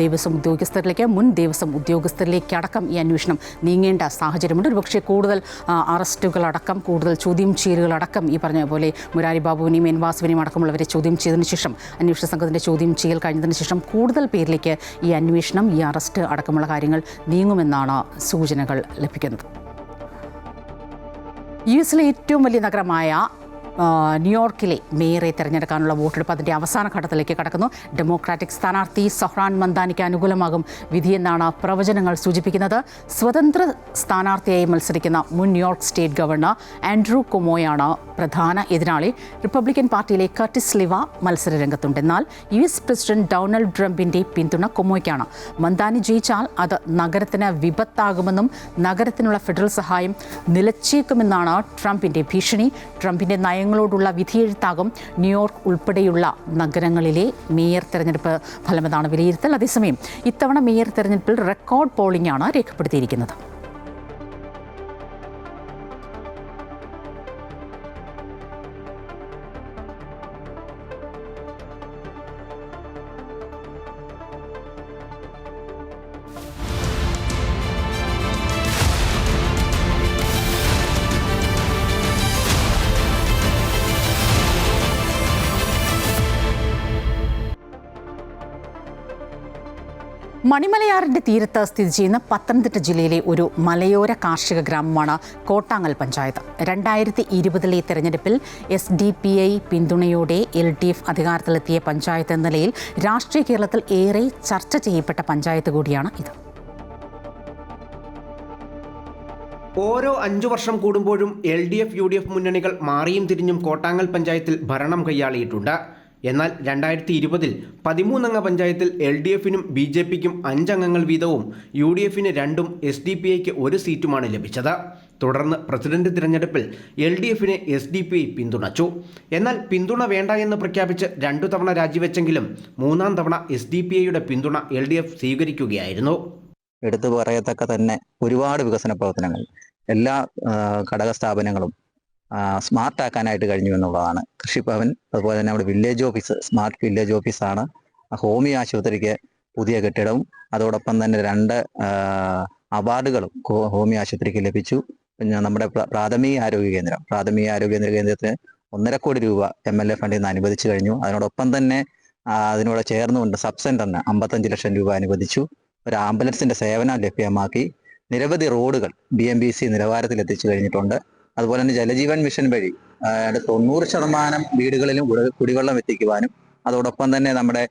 ദേവസ്വം ഉദ്യോഗസ്ഥരിലേക്ക്, മുൻ ദേവസ്വം ഉദ്യോഗസ്ഥരിലേക്ക് അടക്കം ഈ അന്വേഷണം നീങ്ങേണ്ട സാഹചര്യമുണ്ട്. പക്ഷേ കൂടുതൽ അറസ്റ്റുകളടക്കം, കൂടുതൽ ചോദ്യം ചെയ്യലുകളടക്കം ഈ പറഞ്ഞ പോലെ മുരാരി ബാബുവിനെയും എൻ വാസുവിനെയും അടക്കമുള്ളവരെ ചോദ്യം ചെയ്തതിനു ശേഷം, അന്വേഷണ സംഘത്തിൻ്റെ ചോദ്യം ചെയ്യൽ കഴിഞ്ഞതിന് ശേഷം കൂടുതൽ പേരിലേക്ക് ഈ അന്വേഷണം, ഈ അറസ്റ്റ് അടക്കമുള്ള കാര്യങ്ങൾ നീങ്ങുമെന്നാണ് സൂചനകൾ ലഭിക്കുന്നത്. യുഎസിലെ ഏറ്റവും വലിയ നഗരമായ ന്യൂയോർക്കിലെ മേയറെ തിരഞ്ഞെടുക്കാനുള്ള വോട്ടെടുപ്പ് അതിൻ്റെ അവസാന ഘട്ടത്തിലേക്ക് കടക്കുന്നു. ഡെമോക്രാറ്റിക് സ്ഥാനാർത്ഥി സൊഹ്റാൻ മന്ദാനിക്ക് അനുകൂലമാകും വിധിയെന്നാണ് പ്രവചനങ്ങൾ സൂചിപ്പിക്കുന്നത്. സ്വതന്ത്ര സ്ഥാനാർത്ഥിയായി മത്സരിക്കുന്ന മുൻ ന്യൂയോർക്ക് സ്റ്റേറ്റ് ഗവർണർ ആൻഡ്രൂ കൊമോയാണ് പ്രധാന എതിരാളി. റിപ്പബ്ലിക്കൻ പാർട്ടിയിലെ കർട്ടിസ് ലിവ മത്സര രംഗത്തുണ്ട്. എന്നാൽ US പ്രസിഡന്റ് ഡൊണാൾഡ് ട്രംപിൻ്റെ പിന്തുണ കൊമോയ്ക്കാണ്. മന്ദാനി ജയിച്ചാൽ അത് നഗരത്തിന് വിപത്താകുമെന്നും നഗരത്തിനുള്ള ഫെഡറൽ സഹായം നിലച്ചേക്കുമെന്നാണ് ട്രംപിൻ്റെ ഭീഷണി. ട്രംപിൻ്റെ നയങ്ങളോടുള്ള വിധിയെഴുത്താകും ന്യൂയോർക്ക് ഉൾപ്പെടെയുള്ള നഗരങ്ങളിലെ മേയർ തെരഞ്ഞെടുപ്പ് ഫലമെന്നാണ് വിലയിരുത്തൽ. അതേസമയം ഇത്തവണ മേയർ തെരഞ്ഞെടുപ്പിൽ റെക്കോർഡ് പോളിംഗാണ് രേഖപ്പെടുത്തിയിരിക്കുന്നത്. മണിമലയാറിൻ്റെ തീരത്ത് സ്ഥിതി ചെയ്യുന്ന പത്തനംതിട്ട ജില്ലയിലെ ഒരു മലയോര കാർഷിക ഗ്രാമമാണ് കോട്ടാങ്ങൽ പഞ്ചായത്ത്. 2020 തെരഞ്ഞെടുപ്പിൽ SDPI പിന്തുണയോടെ LDF അധികാരത്തിലെത്തിയ പഞ്ചായത്ത് എന്ന നിലയിൽ രാഷ്ട്രീയ കേരളത്തിൽ ഏറെ ചർച്ച ചെയ്യപ്പെട്ട പഞ്ചായത്ത് കൂടിയാണ് ഇത്. ഓരോ 5 വർഷം കൂടുമ്പോഴും LDF UDF മുന്നണികൾ മാറിയും തിരിഞ്ഞും കോട്ടാങ്ങൽ പഞ്ചായത്തിൽ ഭരണം കൈയാളിയിട്ടുണ്ട്. എന്നാൽ 2020 13 അംഗ പഞ്ചായത്തിൽ LDFനും BJPക്കും 5 അംഗങ്ങൾ വീതവും UDFന് 2ഉം SDPIക്ക് 1 സീറ്റുമാണ് ലഭിച്ചത്. തുടർന്ന് പ്രസിഡന്റ് തിരഞ്ഞെടുപ്പിൽ LDFനെ SDPI പിന്തുണച്ചു. എന്നാൽ പിന്തുണ വേണ്ട എന്ന് പ്രഖ്യാപിച്ച് 2 തവണ രാജിവെച്ചെങ്കിലും 3-ാം തവണ SDPIയുടെ പിന്തുണ LDF സ്വീകരിക്കുകയായിരുന്നു. എടുത്തു പറയത്തക്ക തന്നെ ഒരുപാട് വികസന പ്രവർത്തനങ്ങൾ എല്ലാ ഘടക സ്ഥാപനങ്ങളും സ്മാർട്ട് ആക്കാനായിട്ട് കഴിഞ്ഞു എന്നുള്ളതാണ്. കൃഷിഭവൻ, അതുപോലെ തന്നെ നമ്മുടെ വില്ലേജ് ഓഫീസ്, സ്മാർട്ട് വില്ലേജ് ഓഫീസാണ്. ഹോമിയോ ആശുപത്രിക്ക് പുതിയ കെട്ടിടവും അതോടൊപ്പം തന്നെ 2 അവാർഡുകളും ഹോമിയോ ആശുപത്രിക്ക് ലഭിച്ചു. പിന്നെ നമ്മുടെ പ്രാഥമിക ആരോഗ്യ കേന്ദ്രത്തിന് 1.5 കോടി രൂപ MLA ഫണ്ടിൽ നിന്ന് അനുവദിച്ചു കഴിഞ്ഞു. അതിനോടൊപ്പം തന്നെ അതിനോട് ചേർന്നുകൊണ്ട് സബ് സെന്ററിന് 55 ലക്ഷം രൂപ അനുവദിച്ചു. ഒരു ആംബുലൻസിന്റെ സേവനം ലഭ്യമാക്കി. നിരവധി റോഡുകൾ BMBC നിലവാരത്തിൽ എത്തിച്ചു കഴിഞ്ഞിട്ടുണ്ട്. അതുപോലെ തന്നെ ജലജീവൻ മിഷൻ വഴി 90% വീടുകളിലും കുടിവെള്ളം എത്തിക്കുവാനും, അതോടൊപ്പം തന്നെ നമ്മുടെ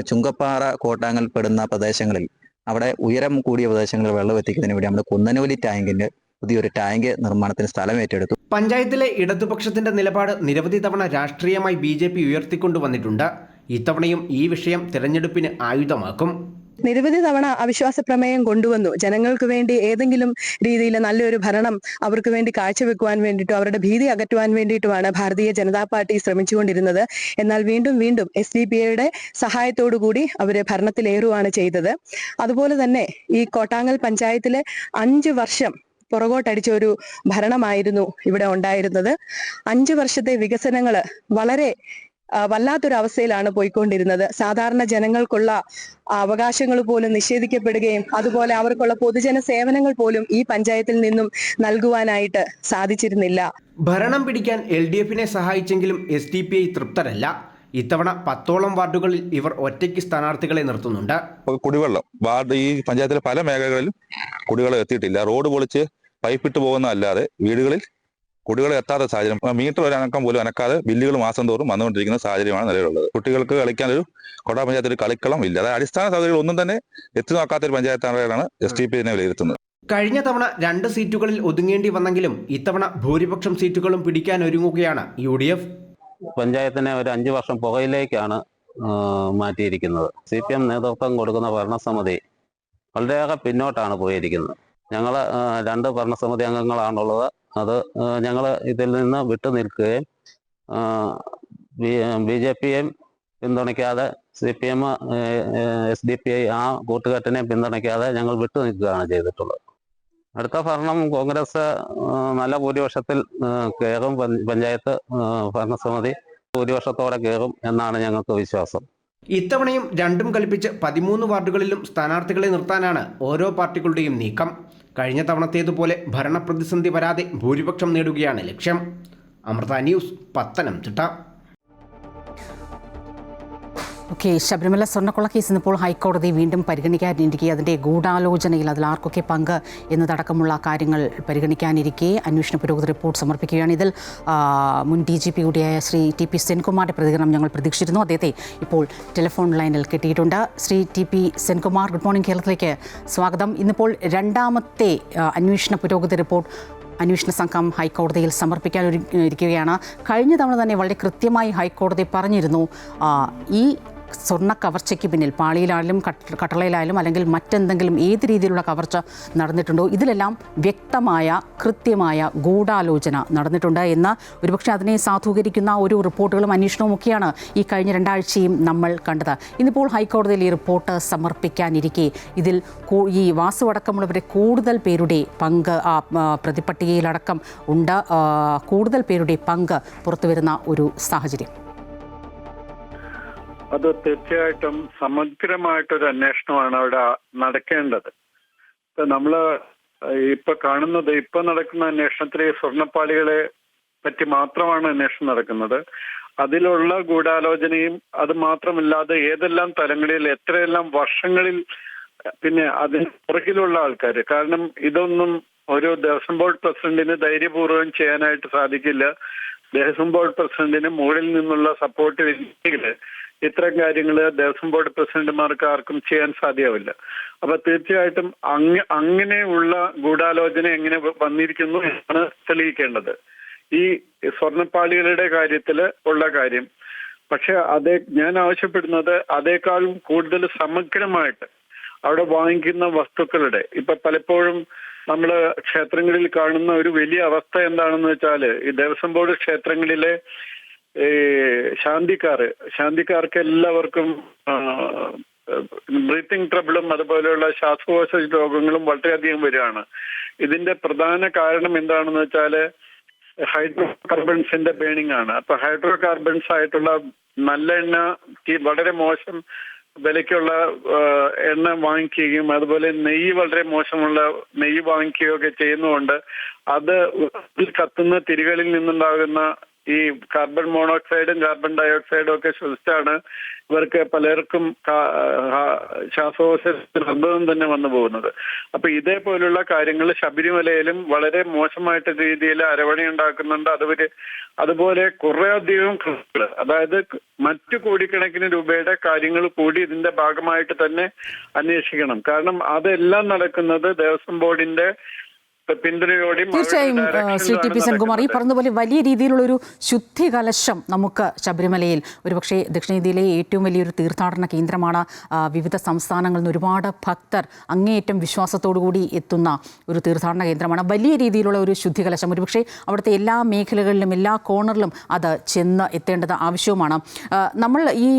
ചുങ്കപ്പാറ കോട്ടാങ്ങൽ പെടുന്ന പ്രദേശങ്ങളിൽ അവിടെ ഉയരം കൂടിയ പ്രദേശങ്ങളിൽ വെള്ളം എത്തിക്കുന്നതിന് വേണ്ടി നമ്മുടെ കുന്നനോലി ടാങ്കിന്റെ പുതിയൊരു ടാങ്ക് നിർമ്മാണത്തിന് സ്ഥലം ഏറ്റെടുത്തു. പഞ്ചായത്തിലെ ഇടതുപക്ഷത്തിന്റെ നിലപാട് നിരവധി തവണ രാഷ്ട്രീയമായി BJP ഉയർത്തിക്കൊണ്ടുവന്നിട്ടുണ്ട്. ഇത്തവണയും ഈ വിഷയം തിരഞ്ഞെടുപ്പിന് ആയുധമാക്കും. നിരവധി തവണ അവിശ്വാസ പ്രമേയം കൊണ്ടുവന്നു. ജനങ്ങൾക്ക് വേണ്ടി ഏതെങ്കിലും രീതിയിൽ നല്ലൊരു ഭരണം അവർക്ക് വേണ്ടി കാഴ്ചവെക്കുവാൻ വേണ്ടിയിട്ടും അവരുടെ ഭീതി അകറ്റുവാൻ വേണ്ടിയിട്ടുമാണ് ഭാരതീയ ജനതാ പാർട്ടി ശ്രമിച്ചുകൊണ്ടിരുന്നത്. എന്നാൽ വീണ്ടും SDPIയുടെ സഹായത്തോടു കൂടി അവർ ഭരണത്തിലേറുകയാണ് ചെയ്തത്. അതുപോലെ തന്നെ ഈ കോട്ടാങ്ങൽ പഞ്ചായത്തിലെ 5 വർഷം പുറകോട്ടടിച്ച ഒരു ഭരണമായിരുന്നു ഇവിടെ ഉണ്ടായിരുന്നത്. 5 വർഷത്തെ വികസനങ്ങൾ വളരെ വല്ലാത്തൊരവസ്ഥയിലാണ് പോയിക്കൊണ്ടിരുന്നത്. സാധാരണ ജനങ്ങൾക്കുള്ള അവകാശങ്ങൾ പോലും നിഷേധിക്കപ്പെടുകയും അതുപോലെ അവർക്കുള്ള പൊതുജന സേവനങ്ങൾ പോലും ഈ പഞ്ചായത്തിൽ നിന്നും നൽകുവാനായിട്ട് സാധിച്ചിരുന്നില്ല. ഭരണം പിടിക്കാൻ LDFനെ സഹായിച്ചെങ്കിലും SDPI തൃപ്തരല്ല. ഇത്തവണ 10ഓളം വാർഡുകളിൽ ഇവർ ഒറ്റയ്ക്ക് സ്ഥാനാർത്ഥികളെ നിർത്തുന്നുണ്ട്. കുടിവെള്ളം ഈ പഞ്ചായത്തിലെ പല മേഖലകളിലും കുടിവെള്ളം എത്തിയിട്ടില്ല. റോഡ് പൊളിച്ച് പൈപ്പിട്ട് പോകുന്നതല്ലാതെ വീടുകളിൽ കുടിവെള്ളം എത്താത്ത സാഹചര്യം, മീറ്റർ ഒരു അനക്കം പോലും അനക്കാതെ ബില്ലുകൾ മാസം തോറും വന്നുകൊണ്ടിരിക്കുന്ന സാഹചര്യമാണ് നിലവിലുള്ളത്. കുട്ടികൾക്ക് കളിക്കാൻ ഒരു കൊടാ പഞ്ചായത്തിൽ ഒരു കളിക്കളം ഇല്ല. അതായത് അടിസ്ഥാന സൗകര്യങ്ങൾ ഒന്നും തന്നെ എത്തി നോക്കാത്ത ഒരു പഞ്ചായത്താണ് SDPIനെ വിലയിരുത്തുന്നത്. കഴിഞ്ഞ തവണ 2 സീറ്റുകളിൽ ഒതുങ്ങേണ്ടി വന്നെങ്കിലും ഇത്തവണ ഭൂരിപക്ഷം സീറ്റുകളും പിടിക്കാൻ ഒരുങ്ങുകയാണ് UDF. പഞ്ചായത്തിനെ ഒരു 5 വർഷം പുകയിലേക്കാണ് മാറ്റിയിരിക്കുന്നത്. CPM നേതൃത്വം കൊടുക്കുന്ന ഭരണസമിതി വളരെയേറെ പിന്നോട്ടാണ് പോയിരിക്കുന്നത്. ഞങ്ങൾ 2 ഭരണസമിതി അംഗങ്ങളാണുള്ളത്. അത് ഞങ്ങൾ ഇതിൽ നിന്ന് വിട്ടു നിൽക്കുകയും BJPയെയും പിന്തുണയ്ക്കാതെ CPM, SDPI ആ കൂട്ടുകെട്ടിനെ പിന്തുണയ്ക്കാതെ ഞങ്ങൾ വിട്ടു നിൽക്കുകയാണ് ചെയ്തിട്ടുള്ളത്. അടുത്ത ഭരണം കോൺഗ്രസ് നല്ല ഭൂരിപക്ഷത്തിൽ കയറും. പഞ്ചായത്ത് ഭരണസമിതി ഭൂരിപക്ഷത്തോടെ കയറും എന്നാണ് ഞങ്ങൾക്ക് വിശ്വാസം. ഇത്തവണയും രണ്ടും കൽപ്പിച്ച് 13 വാർഡുകളിലും സ്ഥാനാർത്ഥികളെ നിർത്താനാണ് ഓരോ പാർട്ടികളുടെയും നീക്കം. കഴിഞ്ഞ തവണത്തേതുപോലെ ഭരണപ്രതിസന്ധി വരാതെ ഭൂരിപക്ഷം നേടുകയാണ് ലക്ഷ്യം. അമൃത ന്യൂസ്, പത്തനംതിട്ട. ഓക്കെ, ശബരിമല സ്വർണ്ണക്കൊള്ള കേസ് ഇന്നിപ്പോൾ ഹൈക്കോടതി വീണ്ടും പരിഗണിക്കാനിരിക്കെ അതിൻ്റെ ഗൂഢാലോചനയിൽ അതിൽ ആർക്കൊക്കെ പങ്ക് എന്നതടക്കമുള്ള കാര്യങ്ങൾ പരിഗണിക്കാനിരിക്കെ അന്വേഷണ പുരോഗതി റിപ്പോർട്ട് സമർപ്പിക്കുകയാണ്. ഇതിൽ മുൻ DGP കൂടിയായ ശ്രീ TP സെൻകുമാറിൻ്റെ പ്രതികരണം ഞങ്ങൾ പ്രതീക്ഷിച്ചിരുന്നു. അദ്ദേഹത്തെ ഇപ്പോൾ ടെലിഫോൺ ലൈനിൽ കിട്ടിയിട്ടുണ്ട്. Shri TP Senkumar, good morning. കേരളത്തിലേക്ക് സ്വാഗതം. ഇന്നിപ്പോൾ രണ്ടാമത്തെ അന്വേഷണ പുരോഗതി റിപ്പോർട്ട് അന്വേഷണ സംഘം ഹൈക്കോടതിയിൽ സമർപ്പിക്കാൻ ഇരിക്കുകയാണ്. കഴിഞ്ഞ തവണ തന്നെ വളരെ കൃത്യമായി ഹൈക്കോടതി പറഞ്ഞിരുന്നു ഈ സ്വർണ്ണ കവർച്ചയ്ക്ക് പിന്നിൽ പാളിയിലായാലും കട്ടളയിലായാലും അല്ലെങ്കിൽ മറ്റെന്തെങ്കിലും ഏത് രീതിയിലുള്ള കവർച്ച നടന്നിട്ടുണ്ടോ ഇതിലെല്ലാം വ്യക്തമായ കൃത്യമായ ഗൂഢാലോചന നടന്നിട്ടുണ്ട് എന്ന് ഒരുപക്ഷെ അതിനെ സാധൂകരിക്കുന്ന ഒരു റിപ്പോർട്ടുകളും അന്വേഷണവും ഒക്കെയാണ് ഈ കഴിഞ്ഞ 2 ആഴ്ചയും നമ്മൾ കണ്ടത്. ഇന്നിപ്പോൾ ഹൈക്കോടതിയിൽ ഈ റിപ്പോർട്ട് സമർപ്പിക്കാനിരിക്കെ ഇതിൽ ഈ വാസു അടക്കമുള്ളവരെ കൂടുതൽ പേരുടെ പങ്ക് പ്രതിപട്ടികയിലടക്കം ഉണ്ട്. കൂടുതൽ പേരുടെ പങ്ക് പുറത്തുവരുന്ന ഒരു സാഹചര്യം. അത് തീർച്ചയായിട്ടും സമഗ്രമായിട്ടൊരു അന്വേഷണമാണ് അവിടെ നടക്കേണ്ടത്. നമ്മള് ഇപ്പൊ കാണുന്നത്, ഇപ്പൊ നടക്കുന്ന അന്വേഷണത്തിൽ ഈ സ്വർണ്ണപ്പാളികളെ പറ്റി മാത്രമാണ് അന്വേഷണം നടക്കുന്നത്. അതിലുള്ള ഗൂഢാലോചനയും അത് മാത്രമല്ലാതെ ഏതെല്ലാം തലങ്ങളിൽ എത്രയെല്ലാം വർഷങ്ങളിൽ പിന്നെ അതിന് പുറകിലുള്ള ആൾക്കാർ. കാരണം ഇതൊന്നും ഒരു ദേവസ്വം ബോർഡ് പ്രസിഡന്റിന് ധൈര്യപൂർവ്വം ചെയ്യാനായിട്ട് സാധിക്കില്ല. ദേവസ്വം ബോർഡ് പ്രസിഡന്റിന് മുകളിൽ നിന്നുള്ള സപ്പോർട്ട് ഇല്ലെങ്കിൽ ഇത്തരം കാര്യങ്ങൾ ദേവസ്വം ബോർഡ് പ്രസിഡന്റുമാർക്ക് ആർക്കും ചെയ്യാൻ സാധ്യമാവില്ല. അപ്പൊ തീർച്ചയായിട്ടും അങ്ങനെയുള്ള ഗൂഢാലോചന എങ്ങനെ വന്നിരിക്കുന്നു എന്നാണ് തെളിയിക്കേണ്ടത്. ഈ സ്വർണ്ണപ്പാളികളുടെ കാര്യത്തിൽ ഉള്ള കാര്യം. പക്ഷെ ഞാൻ ആവശ്യപ്പെടുന്നത് അതേക്കാളും കൂടുതൽ സമഗ്രമായിട്ട് അവിടെ വാങ്ങിക്കുന്ന വസ്തുക്കളുടെ, ഇപ്പൊ പലപ്പോഴും നമ്മൾ ക്ഷേത്രങ്ങളിൽ കാണുന്ന ഒരു വലിയ അവസ്ഥ എന്താണെന്ന് വെച്ചാല്, ഈ ദേവസ്വം ബോർഡ് ക്ഷേത്രങ്ങളിലെ ശാന്തിക്കാർക്ക് എല്ലാവർക്കും ബ്രീത്തിങ് ട്രബിളും അതുപോലെയുള്ള ശ്വാസകോശ രോഗങ്ങളും വളരെയധികം വരികയാണ്. ഇതിന്റെ പ്രധാന കാരണം എന്താണെന്ന് വെച്ചാല് ഹൈഡ്രോ കാർബൺസിന്റെ ബേണിംഗ് ആണ്. അപ്പൊ ഹൈഡ്രോ കാർബൺസ് ആയിട്ടുള്ള നല്ല എണ്ണ വളരെ മോശം വിലയ്ക്കുള്ള എണ്ണ വാങ്ങിക്കുകയും അതുപോലെ നെയ്യ് വളരെ മോശമുള്ള നെയ്യ് വാങ്ങിക്കുകയും ഒക്കെ ചെയ്യുന്നതുകൊണ്ട് അത് കത്തുന്ന തിരികളിൽ നിന്നുണ്ടാകുന്ന ഈ കാർബൺ മോണോക്സൈഡും കാർബൺ ഡയോക്സൈഡും ഒക്കെ ശ്വസിച്ചാണ് ഇവർക്ക് പലർക്കും ശ്വാസകോശത്തിൽ അർബുദം തന്നെ വന്നു പോകുന്നത്. അപ്പൊ ഇതേപോലുള്ള കാര്യങ്ങൾ ശബരിമലയിലും വളരെ മോശമായിട്ട് രീതിയിൽ അരവണ ഉണ്ടാക്കുന്നുണ്ട്. അതുപോലെ കുറെ അധികം കേസുകൾ, അതായത് മറ്റു കോടിക്കണക്കിന് രൂപയുടെ കാര്യങ്ങൾ കൂടി ഇതിന്റെ ഭാഗമായിട്ട് തന്നെ അന്വേഷിക്കണം. കാരണം അതെല്ലാം നടക്കുന്നത് ദേവസ്വം ബോർഡിന്റെ തീർച്ചയായും ശ്രീ TP സെൻകുമാർ, ഈ പറഞ്ഞതുപോലെ വലിയ രീതിയിലുള്ളൊരു ശുദ്ധി കലശം നമുക്ക് ശബരിമലയിൽ, ഒരുപക്ഷെ ദക്ഷിണേന്ത്യയിലെ ഏറ്റവും വലിയൊരു തീർത്ഥാടന കേന്ദ്രമാണ്. വിവിധ സംസ്ഥാനങ്ങളിൽ നിന്ന് ഒരുപാട് ഭക്തർ അങ്ങേയറ്റം വിശ്വാസത്തോടു കൂടി എത്തുന്ന ഒരു തീർത്ഥാടന കേന്ദ്രമാണ്. വലിയ രീതിയിലുള്ള ഒരു ശുദ്ധി കലശം ഒരുപക്ഷെ അവിടുത്തെ എല്ലാ മേഖലകളിലും എല്ലാ കോർണറിലും അത് ചെന്ന് എത്തേണ്ടത് ആവശ്യവുമാണ്. നമ്മൾ ഈ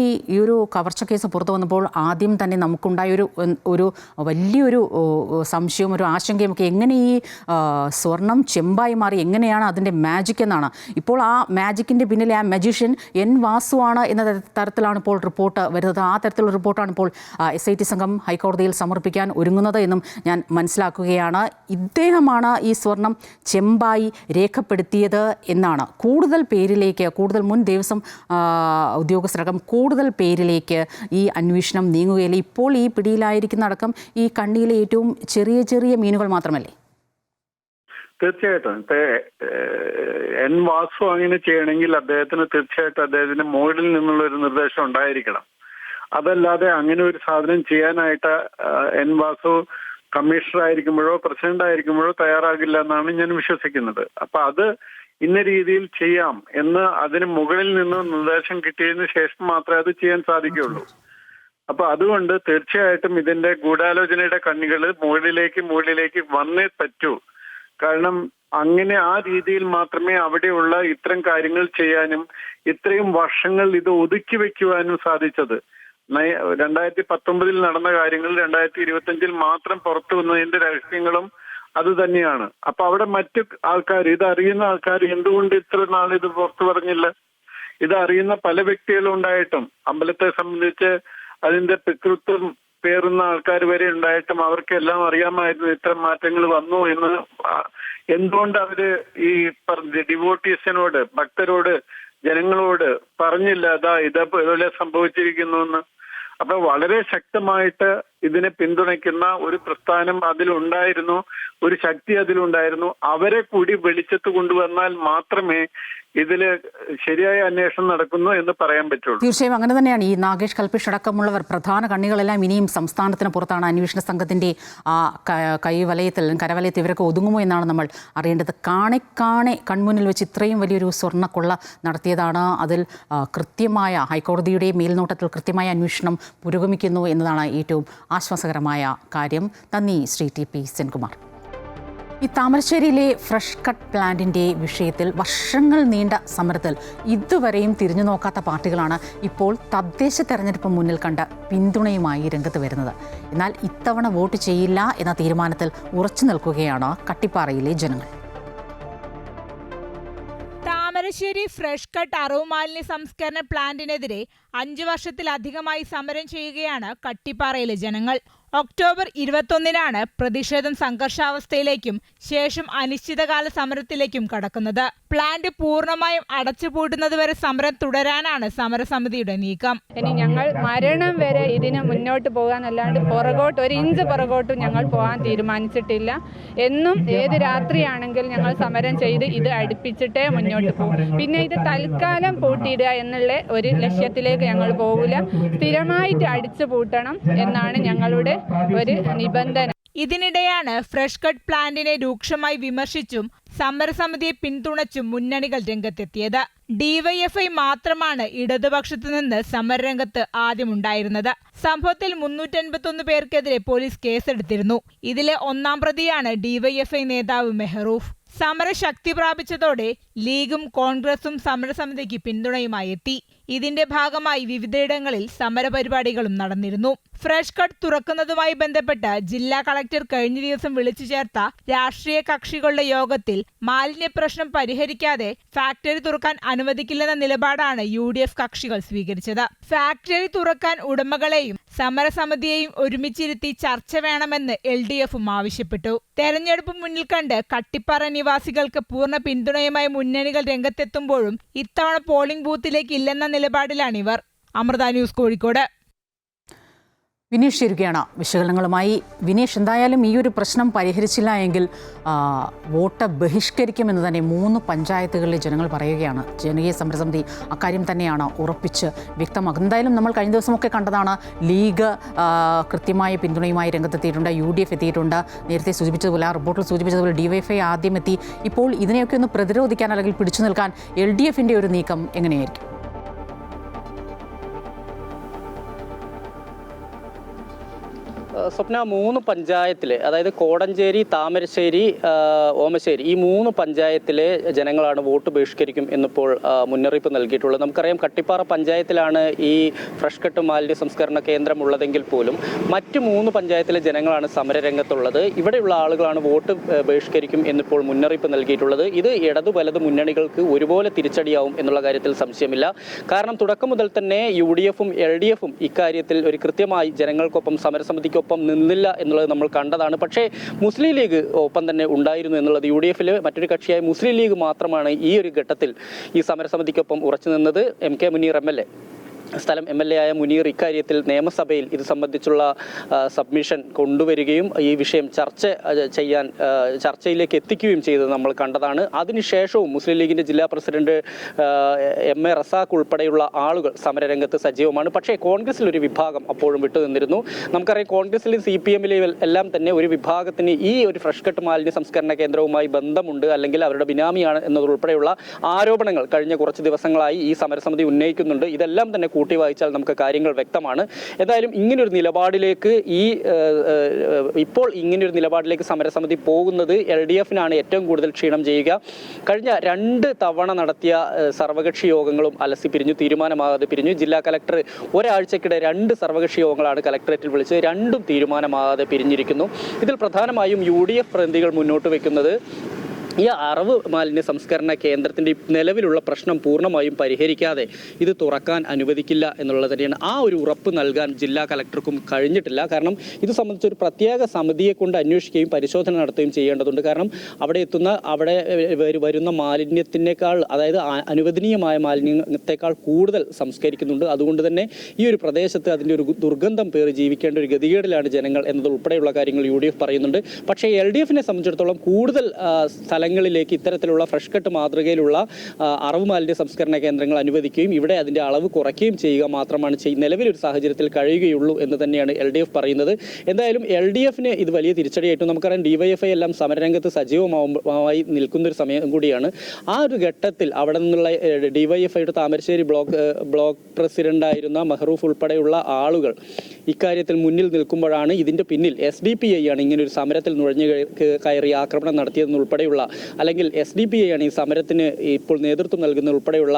ഒരു കവർച്ച കേസ് പുറത്തു വന്നപ്പോൾ ആദ്യം തന്നെ നമുക്കുണ്ടായൊരു വലിയൊരു സംശയവും ഒരു ആശങ്കയും ഒക്കെ, എങ്ങനെ ഈ സ്വർണം ചെമ്പായി മാറി, എങ്ങനെയാണ് അതിൻ്റെ മാജിക് എന്നാണ്. ഇപ്പോൾ ആ മാജിക്കിൻ്റെ പിന്നിലെ ആ മജീഷ്യൻ N വാസുവാണ് എന്ന തരത്തിലാണ് ഇപ്പോൾ റിപ്പോർട്ട് വരുന്നത്. ആ തരത്തിലുള്ള റിപ്പോർട്ടാണ് ഇപ്പോൾ SIT സംഘം ഹൈക്കോടതിയിൽ സമർപ്പിക്കാൻ ഒരുങ്ങുന്നത് എന്നും ഞാൻ മനസ്സിലാക്കുകയാണ്. ഇദ്ദേഹമാണ് ഈ സ്വർണം ചെമ്പായി രേഖപ്പെടുത്തിയത് എന്നാണ്. കൂടുതൽ പേരിലേക്ക്, കൂടുതൽ മുൻ ദേവസ്വം ഉദ്യോഗസ്ഥരടക്കം കൂടുതൽ പേരിലേക്ക് ഈ അന്വേഷണം നീങ്ങുകയില്ല. ഇപ്പോൾ ഈ പിടിയിലായിരിക്കുന്ന അടക്കം ഈ കണ്ണിയിലെ ഏറ്റവും ചെറിയ ചെറിയ മീനുകൾ മാത്രമല്ലേ? തീർച്ചയായിട്ടും N വാസു അങ്ങനെ ചെയ്യണമെങ്കിൽ അദ്ദേഹത്തിന് മുകളിൽ നിന്നുള്ള ഒരു നിർദ്ദേശം ഉണ്ടായിരിക്കണം. അതല്ലാതെ അങ്ങനെ ഒരു സാധനം ചെയ്യാനായിട്ട് N വാസു കമ്മീഷണർ ആയിരിക്കുമ്പോഴോ പ്രസിഡന്റ് ആയിരിക്കുമ്പോഴോ തയ്യാറാകില്ല എന്നാണ് ഞാൻ വിശ്വസിക്കുന്നത്. അപ്പൊ അത് ഇന്ന രീതിയിൽ ചെയ്യാം എന്ന് അതിന് മുകളിൽ നിന്ന് നിർദ്ദേശം കിട്ടിയതിന് ശേഷം മാത്രമേ അത് ചെയ്യാൻ സാധിക്കുകയുള്ളൂ. അപ്പൊ അതുകൊണ്ട് തീർച്ചയായിട്ടും ഇതിന്റെ ഗൂഢാലോചനയുടെ കണ്ണികൾ മുകളിലേക്ക് വന്നേ പറ്റൂ. കാരണം അങ്ങനെ ആ രീതിയിൽ മാത്രമേ അവിടെയുള്ള ഇത്തരം കാര്യങ്ങൾ ചെയ്യാനും ഇത്രയും വർഷങ്ങൾ ഇത് ഒതുക്കി വെക്കുവാനും സാധിച്ചത്. 2019 നടന്ന കാര്യങ്ങൾ 2025 മാത്രം പുറത്തു വന്നതിന്റെ രഹസ്യങ്ങളും അത് തന്നെയാണ്. അപ്പൊ അവിടെ മറ്റു ആൾക്കാർ, ഇത് അറിയുന്ന ആൾക്കാർ എന്തുകൊണ്ട് ഇത്ര നാൾ ഇത് പുറത്തു പറഞ്ഞില്ല? ഇത് അറിയുന്ന പല വ്യക്തികളും ഉണ്ടായിട്ടും, അമ്പലത്തെ സംബന്ധിച്ച് അതിന്റെ പിതൃത്വം പേറുന്ന ആൾക്കാർ വരെ ഉണ്ടായിട്ടും അവർക്കെല്ലാം അറിയാമായിരുന്നു ഇത്തരം മാറ്റങ്ങൾ വന്നു എന്ന്. എന്തുകൊണ്ട് അവര് ഈ ഡിവോട്ടീസിനോട്, ഭക്തരോട്, ജനങ്ങളോട് പറഞ്ഞില്ല അതാ ഇതുപോലെ സംഭവിച്ചിരിക്കുന്നു എന്ന്? അപ്പൊ വളരെ ശക്തമായിട്ട് ഇതിനെ പിന്തുണയ്ക്കുന്ന ഒരു പ്രസ്ഥാനം അതിലുണ്ടായിരുന്നു, ഒരു ശക്തി അതിലുണ്ടായിരുന്നു. അവരെ കൂടി വെളിച്ചത്ത് കൊണ്ടുവന്നാൽ മാത്രമേ ഇതില് ശരിയായ അന്വേഷണം നടക്കുന്നു എന്ന് പറയാൻ പറ്റുള്ളൂ. തീർച്ചയായും അങ്ങനെ തന്നെയാണ്. ഈ നാഗേഷ് കൽപേഷ് അടക്കമുള്ളവർ പ്രധാന കണ്ണികളെല്ലാം ഇനിയും സംസ്ഥാനത്തിന് പുറത്താണ്. അന്വേഷണ സംഘത്തിൻ്റെ ആ കരവലയത്തിൽ ഇവരൊക്കെ ഒതുങ്ങുമോ എന്നാണ് നമ്മൾ അറിയേണ്ടത്. കാണെ കൺമുന്നിൽ വെച്ച് ഇത്രയും വലിയൊരു സ്വർണ്ണക്കൊള്ള നടത്തിയതാണ്. അതിൽ കൃത്യമായ ഹൈക്കോടതിയുടെ മേൽനോട്ടത്തിൽ കൃത്യമായ അന്വേഷണം പുരോഗമിക്കുന്നു എന്നതാണ് ഏറ്റവും ആശ്വാസകരമായ കാര്യം. നന്ദി ശ്രീ ടി പി സെൻകുമാർ. ഈ താമരശ്ശേരിയിലെ ഫ്രഷ് കട്ട് പ്ലാന്റിൻ്റെ വിഷയത്തിൽ വർഷങ്ങൾ നീണ്ട സമരത്തിൽ ഇതുവരെയും തിരിഞ്ഞു നോക്കാത്ത പാർട്ടികളാണ് ഇപ്പോൾ തദ്ദേശ തെരഞ്ഞെടുപ്പ് മുന്നിൽ കണ്ട പിന്തുണയുമായി രംഗത്ത് വരുന്നത്. എന്നാൽ ഇത്തവണ വോട്ട് ചെയ്യില്ല എന്ന തീരുമാനത്തിൽ ഉറച്ചു നിൽക്കുകയാണ് കട്ടിപ്പാറയിലെ ജനങ്ങൾ. താമരശ്ശേരി ഫ്രഷ് കട്ട് അറവുമാലിന്യ സംസ്കരണ പ്ലാന്റിനെതിരെ 5 വർഷത്തിലധികമായി സമരം ചെയ്യുകയാണ് കട്ടിപ്പാറയിലെ ജനങ്ങൾ. ഒക്ടോബർ 21 പ്രതിഷേധം സംഘർഷാവസ്ഥയിലേക്കും ശേഷം അനിശ്ചിതകാല സമരത്തിലേക്കും കടക്കുന്നത്. പ്ലാന്റ് പൂർണ്ണമായും അടച്ചുപൂട്ടുന്നതുവരെ സമരം തുടരാനാണ് സമരസമിതിയുടെ നീക്കം. ഇനി ഞങ്ങൾ മരണം വരെ ഇതിന് മുന്നോട്ട് പോകാനല്ലാണ്ട് ഒരു ഇഞ്ച് പുറകോട്ടും ഞങ്ങൾ പോകാൻ തീരുമാനിച്ചിട്ടില്ല. എന്നും ഏത് രാത്രിയാണെങ്കിലും ഞങ്ങൾ സമരം ചെയ്ത് ഇത് അടുപ്പിച്ചിട്ടേ മുന്നോട്ട് പോകും. പിന്നെ ഇത് തൽക്കാലം പൂട്ടിയിടുക എന്നുള്ള ഒരു ലക്ഷ്യത്തിലേക്ക് ഞങ്ങൾ പോകില്ല. സ്ഥിരമായിട്ട് അടിച്ചു പൂട്ടണം എന്നാണ് ഞങ്ങളുടെ ഒരു നിബന്ധന. ഇതിനിടെയാണ് ഫ്രഷ് കട്ട് പ്ലാന്റിനെ രൂക്ഷമായി വിമർശിച്ചും സമരസമിതിയെ പിന്തുണച്ചും മുന്നണികൾ രംഗത്തെത്തിയത്. ഡിവൈഎഫ്ഐ മാത്രമാണ് ഇടതുപക്ഷത്തു നിന്ന് സമരരംഗത്ത് ആദ്യമുണ്ടായിരുന്നത്. സംഭവത്തിൽ 381 പേർക്കെതിരെ പോലീസ് കേസെടുത്തിരുന്നു. ഇതിലെ 1-ാം പ്രതിയാണ് ഡിവൈഎഫ്ഐ നേതാവ് മെഹറൂഫ്. സമരം ശക്തി പ്രാപിച്ചതോടെ ലീഗും കോൺഗ്രസും സമരസമിതിക്ക് പിന്തുണയുമായി എത്തി. ഇതിന്റെ ഭാഗമായി വിവിധയിടങ്ങളിൽ സമരപരിപാടികളും നടന്നിരുന്നു. ഫ്രഷ് കട്ട് തുറക്കുന്നതുമായി ബന്ധപ്പെട്ട് ജില്ലാ കളക്ടർ കഴിഞ്ഞ ദിവസം വിളിച്ചു ചേർത്ത രാഷ്ട്രീയ കക്ഷികളുടെ യോഗത്തിൽ മാലിന്യ പ്രശ്നം പരിഹരിക്കാതെ ഫാക്ടറി തുറക്കാൻ അനുവദിക്കില്ലെന്ന നിലപാടാണ് UDF കക്ഷികൾ സ്വീകരിച്ചത്. ഫാക്ടറി തുറക്കാൻ ഉടമകളെയും സമരസമിതിയെയും ഒരുമിച്ചിരുത്തി ചർച്ച വേണമെന്ന് LDFും ആവശ്യപ്പെട്ടു. തെരഞ്ഞെടുപ്പ് മുന്നിൽ കണ്ട് കട്ടിപ്പാറ നിവാസികൾക്ക് പൂർണ്ണ പിന്തുണയുമായി മുന്നണികൾ രംഗത്തെത്തുമ്പോഴും ഇത്തവണ പോളിംഗ് ബൂത്തിലേക്ക് ഇല്ലെന്ന നിലപാടിലാണിവർ. അമൃത ന്യൂസ്, കോഴിക്കോട്. വിനീഷ് ചേരുകയാണ് വിശകലനങ്ങളുമായി. വിനീഷ്, എന്തായാലും ഈ ഒരു പ്രശ്നം പരിഹരിച്ചില്ല എങ്കിൽ വോട്ട് ബഹിഷ്കരിക്കുമെന്ന് തന്നെ 3 പഞ്ചായത്തുകളിലെ ജനങ്ങൾ പറയുകയാണ്. ജനകീയ സമരസമിതി അക്കാര്യം തന്നെയാണ് ഉറപ്പിച്ച് വ്യക്തമാക്കുന്നത്. എന്തായാലും നമ്മൾ കഴിഞ്ഞ ദിവസമൊക്കെ കണ്ടതാണ്, ലീഗ് കൃത്യമായ പിന്തുണയുമായി രംഗത്തെത്തിയിട്ടുണ്ട്, UDF എത്തിയിട്ടുണ്ട്. നേരത്തെ സൂചിപ്പിച്ചതുപോലെ, ആ റിപ്പോർട്ടിൽ സൂചിപ്പിച്ചതുപോലെ DYFI ആദ്യം എത്തി. ഇപ്പോൾ ഇതിനെയൊക്കെ ഒന്ന് പ്രതിരോധിക്കാൻ അല്ലെങ്കിൽ പിടിച്ചു നിൽക്കാൻ LDFിൻ്റെ ഒരു നീക്കം എങ്ങനെയായിരിക്കും? സ്വപ്ന, 3 പഞ്ചായത്തിലെ, അതായത് കോടഞ്ചേരി, താമരശ്ശേരി, ഓമശ്ശേരി, ഈ 3 പഞ്ചായത്തിലെ ജനങ്ങളാണ് വോട്ട് ബഹിഷ്കരിക്കും എന്നിപ്പോൾ മുന്നറിയിപ്പ് നൽകിയിട്ടുള്ളത്. നമുക്കറിയാം, കട്ടിപ്പാറ പഞ്ചായത്തിലാണ് ഈ ഫ്രഷ് കട്ട് മാലിന്യ സംസ്കരണ കേന്ദ്രം ഉള്ളതെങ്കിൽ പോലും മറ്റ് 3 പഞ്ചായത്തിലെ ജനങ്ങളാണ് സമരരംഗത്തുള്ളത്. ഇവിടെയുള്ള ആളുകളാണ് വോട്ട് ബഹിഷ്കരിക്കും എന്നിപ്പോൾ മുന്നറിയിപ്പ് നൽകിയിട്ടുള്ളത്. ഇത് ഇടതു വലത് മുന്നണികൾക്ക് ഒരുപോലെ തിരിച്ചടിയാവും എന്നുള്ള കാര്യത്തിൽ സംശയമില്ല. കാരണം തുടക്കം മുതൽ തന്നെ UDFും LDFും ഇക്കാര്യത്തിൽ ഒരു കൃത്യമായി ജനങ്ങൾക്കൊപ്പം, സമരസമിതിക്കൊപ്പം നിന്നില്ല എന്നുള്ളത് നമ്മൾ കണ്ടതാണ്. പക്ഷേ മുസ്ലിം ലീഗ് ഒപ്പം തന്നെ ഉണ്ടായിരുന്നു എന്നുള്ളത്. UDFിൽ മറ്റൊരു കക്ഷിയായ മുസ്ലിം ലീഗ് മാത്രമാണ് ഈ ഒരു ഘട്ടത്തിൽ ഈ സമരസമിതിക്കൊപ്പം ഉറച്ചു നിന്നത്. MK മുനീർ MLA, സ്ഥലം MLA ആയ മുനീർ ഇക്കാര്യത്തിൽ നിയമസഭയിൽ ഇത് സംബന്ധിച്ചുള്ള സബ്മിഷൻ കൊണ്ടുവരികയും ഈ വിഷയം ചർച്ചയിലേക്ക് എത്തിക്കുകയും ചെയ്തത് നമ്മൾ കണ്ടതാണ്. അതിനുശേഷവും മുസ്ലിം ലീഗിൻ്റെ ജില്ലാ പ്രസിഡന്റ് MA റസാഖ് ഉൾപ്പെടെയുള്ള ആളുകൾ സമരരംഗത്ത് സജീവമാണ്. പക്ഷേ കോൺഗ്രസിൽ ഒരു വിഭാഗം അപ്പോഴും വിട്ടുനിന്നിരുന്നു. നമുക്കറിയാം, കോൺഗ്രസിലും CPMിലും എല്ലാം തന്നെ ഒരു വിഭാഗത്തിന് ഈ ഒരു ഫ്രഷ് കട്ട് മാലിന്യ സംസ്കരണ കേന്ദ്രവുമായി ബന്ധമുണ്ട്, അല്ലെങ്കിൽ അവരുടെ ബിനാമിയാണ് എന്നതുൾപ്പെടെയുള്ള ആരോപണങ്ങൾ കഴിഞ്ഞ കുറച്ച് ദിവസങ്ങളായി ഈ സമരസമിതി ഉന്നയിക്കുന്നുണ്ട്. ഇതെല്ലാം തന്നെ കൂട്ടി വായിച്ചാൽ നമുക്ക് കാര്യങ്ങൾ വ്യക്തമാണ്. എന്തായാലും ഇങ്ങനൊരു നിലപാടിലേക്ക് ഇപ്പോൾ ഇങ്ങനൊരു നിലപാടിലേക്ക് സമരസമിതി പോകുന്നത് LDF-നാണ് ഏറ്റവും കൂടുതൽ ക്ഷീണം ചെയ്യുക. കഴിഞ്ഞ 2 തവണ നടത്തിയ സർവകക്ഷി യോഗങ്ങളും അലസി പിരിഞ്ഞു, തീരുമാനമാകാതെ പിരിഞ്ഞു. ജില്ലാ കലക്ടർ ഒരാഴ്ചക്കിടെ 2 സർവകക്ഷി യോഗങ്ങളാണ് കലക്ടറേറ്റിൽ വിളിച്ചത്, 2ഉം തീരുമാനമാകാതെ പിരിഞ്ഞിരിക്കുന്നു. ഇതിൽ പ്രധാനമായും UDF പ്രതിനിധികൾ മുന്നോട്ട് വയ്ക്കുന്നത് ഈ അറവ് മാലിന്യ സംസ്കരണ കേന്ദ്രത്തിൻ്റെ നിലവിലുള്ള പ്രശ്നം പൂർണ്ണമായും പരിഹരിക്കാതെ ഇത് തുറക്കാൻ അനുവദിക്കില്ല എന്നുള്ളത് തന്നെയാണ്. ആ ഒരു ഉറപ്പ് നൽകാൻ ജില്ലാ കലക്ടർക്കും കഴിഞ്ഞിട്ടില്ല. കാരണം ഇത് സംബന്ധിച്ച് ഒരു പ്രത്യേക സമിതിയെ കൊണ്ട് അന്വേഷിക്കുകയും പരിശോധന നടത്തുകയും ചെയ്യേണ്ടതുണ്ട്. കാരണം അവിടെ വരുന്ന മാലിന്യത്തിനേക്കാൾ, അതായത് അനുവദനീയമായ മാലിന്യത്തെക്കാൾ കൂടുതൽ സംസ്കരിക്കുന്നുണ്ട്. അതുകൊണ്ട് തന്നെ ഈ ഒരു പ്രദേശത്ത് അതിൻ്റെ ഒരു ദുർഗന്ധം പേറി ജീവിക്കേണ്ട ഒരു ഗതികേടിലാണ് ജനങ്ങൾ എന്നതുൾപ്പെടെയുള്ള കാര്യങ്ങൾ UDF പറയുന്നുണ്ട്. പക്ഷേ LDF-നെ സംബന്ധിച്ചിടത്തോളം കൂടുതൽ സ്ഥലങ്ങളിലേക്ക് ഇത്തരത്തിലുള്ള ഫ്രഷ് കട്ട് മാതൃകയിലുള്ള അറവ് മാലിന്യ സംസ്കരണ കേന്ദ്രങ്ങൾ അനുവദിക്കുകയും ഇവിടെ അതിൻ്റെ അളവ് കുറയ്ക്കുകയും ചെയ്യുക മാത്രമാണ് നിലവിലൊരു സാഹചര്യത്തിൽ കഴിയുകയുള്ളൂ എന്ന് തന്നെയാണ് LDF പറയുന്നത്. എന്തായാലും LDF-ന് ഇത് വലിയ തിരിച്ചടിയായിട്ടും നമുക്കറിയാം DYFI എല്ലാം സമരരംഗത്ത് സജീവമായി നിൽക്കുന്നൊരു സമയം കൂടിയാണ്. ആ ഒരു ഘട്ടത്തിൽ അവിടെ നിന്നുള്ള DYFIയുടെ താമരശ്ശേരി ബ്ലോക്ക് പ്രസിഡന്റായിരുന്ന മെഹ്റൂഫ് ഉൾപ്പെടെയുള്ള ആളുകൾ ഇക്കാര്യത്തിൽ മുന്നിൽ നിൽക്കുമ്പോഴാണ് ഇതിൻ്റെ പിന്നിൽ SDPI ആണ് ഇങ്ങനൊരു സമരത്തിൽ നുഴഞ്ഞു കയറി ആക്രമണം നടത്തിയതെന്നുൾപ്പെടെയുള്ള, അല്ലെങ്കിൽ SDPI ആണ് ഈ സമരത്തിന് ഇപ്പോൾ നേതൃത്വം നൽകുന്ന ഉൾപ്പെടെയുള്ള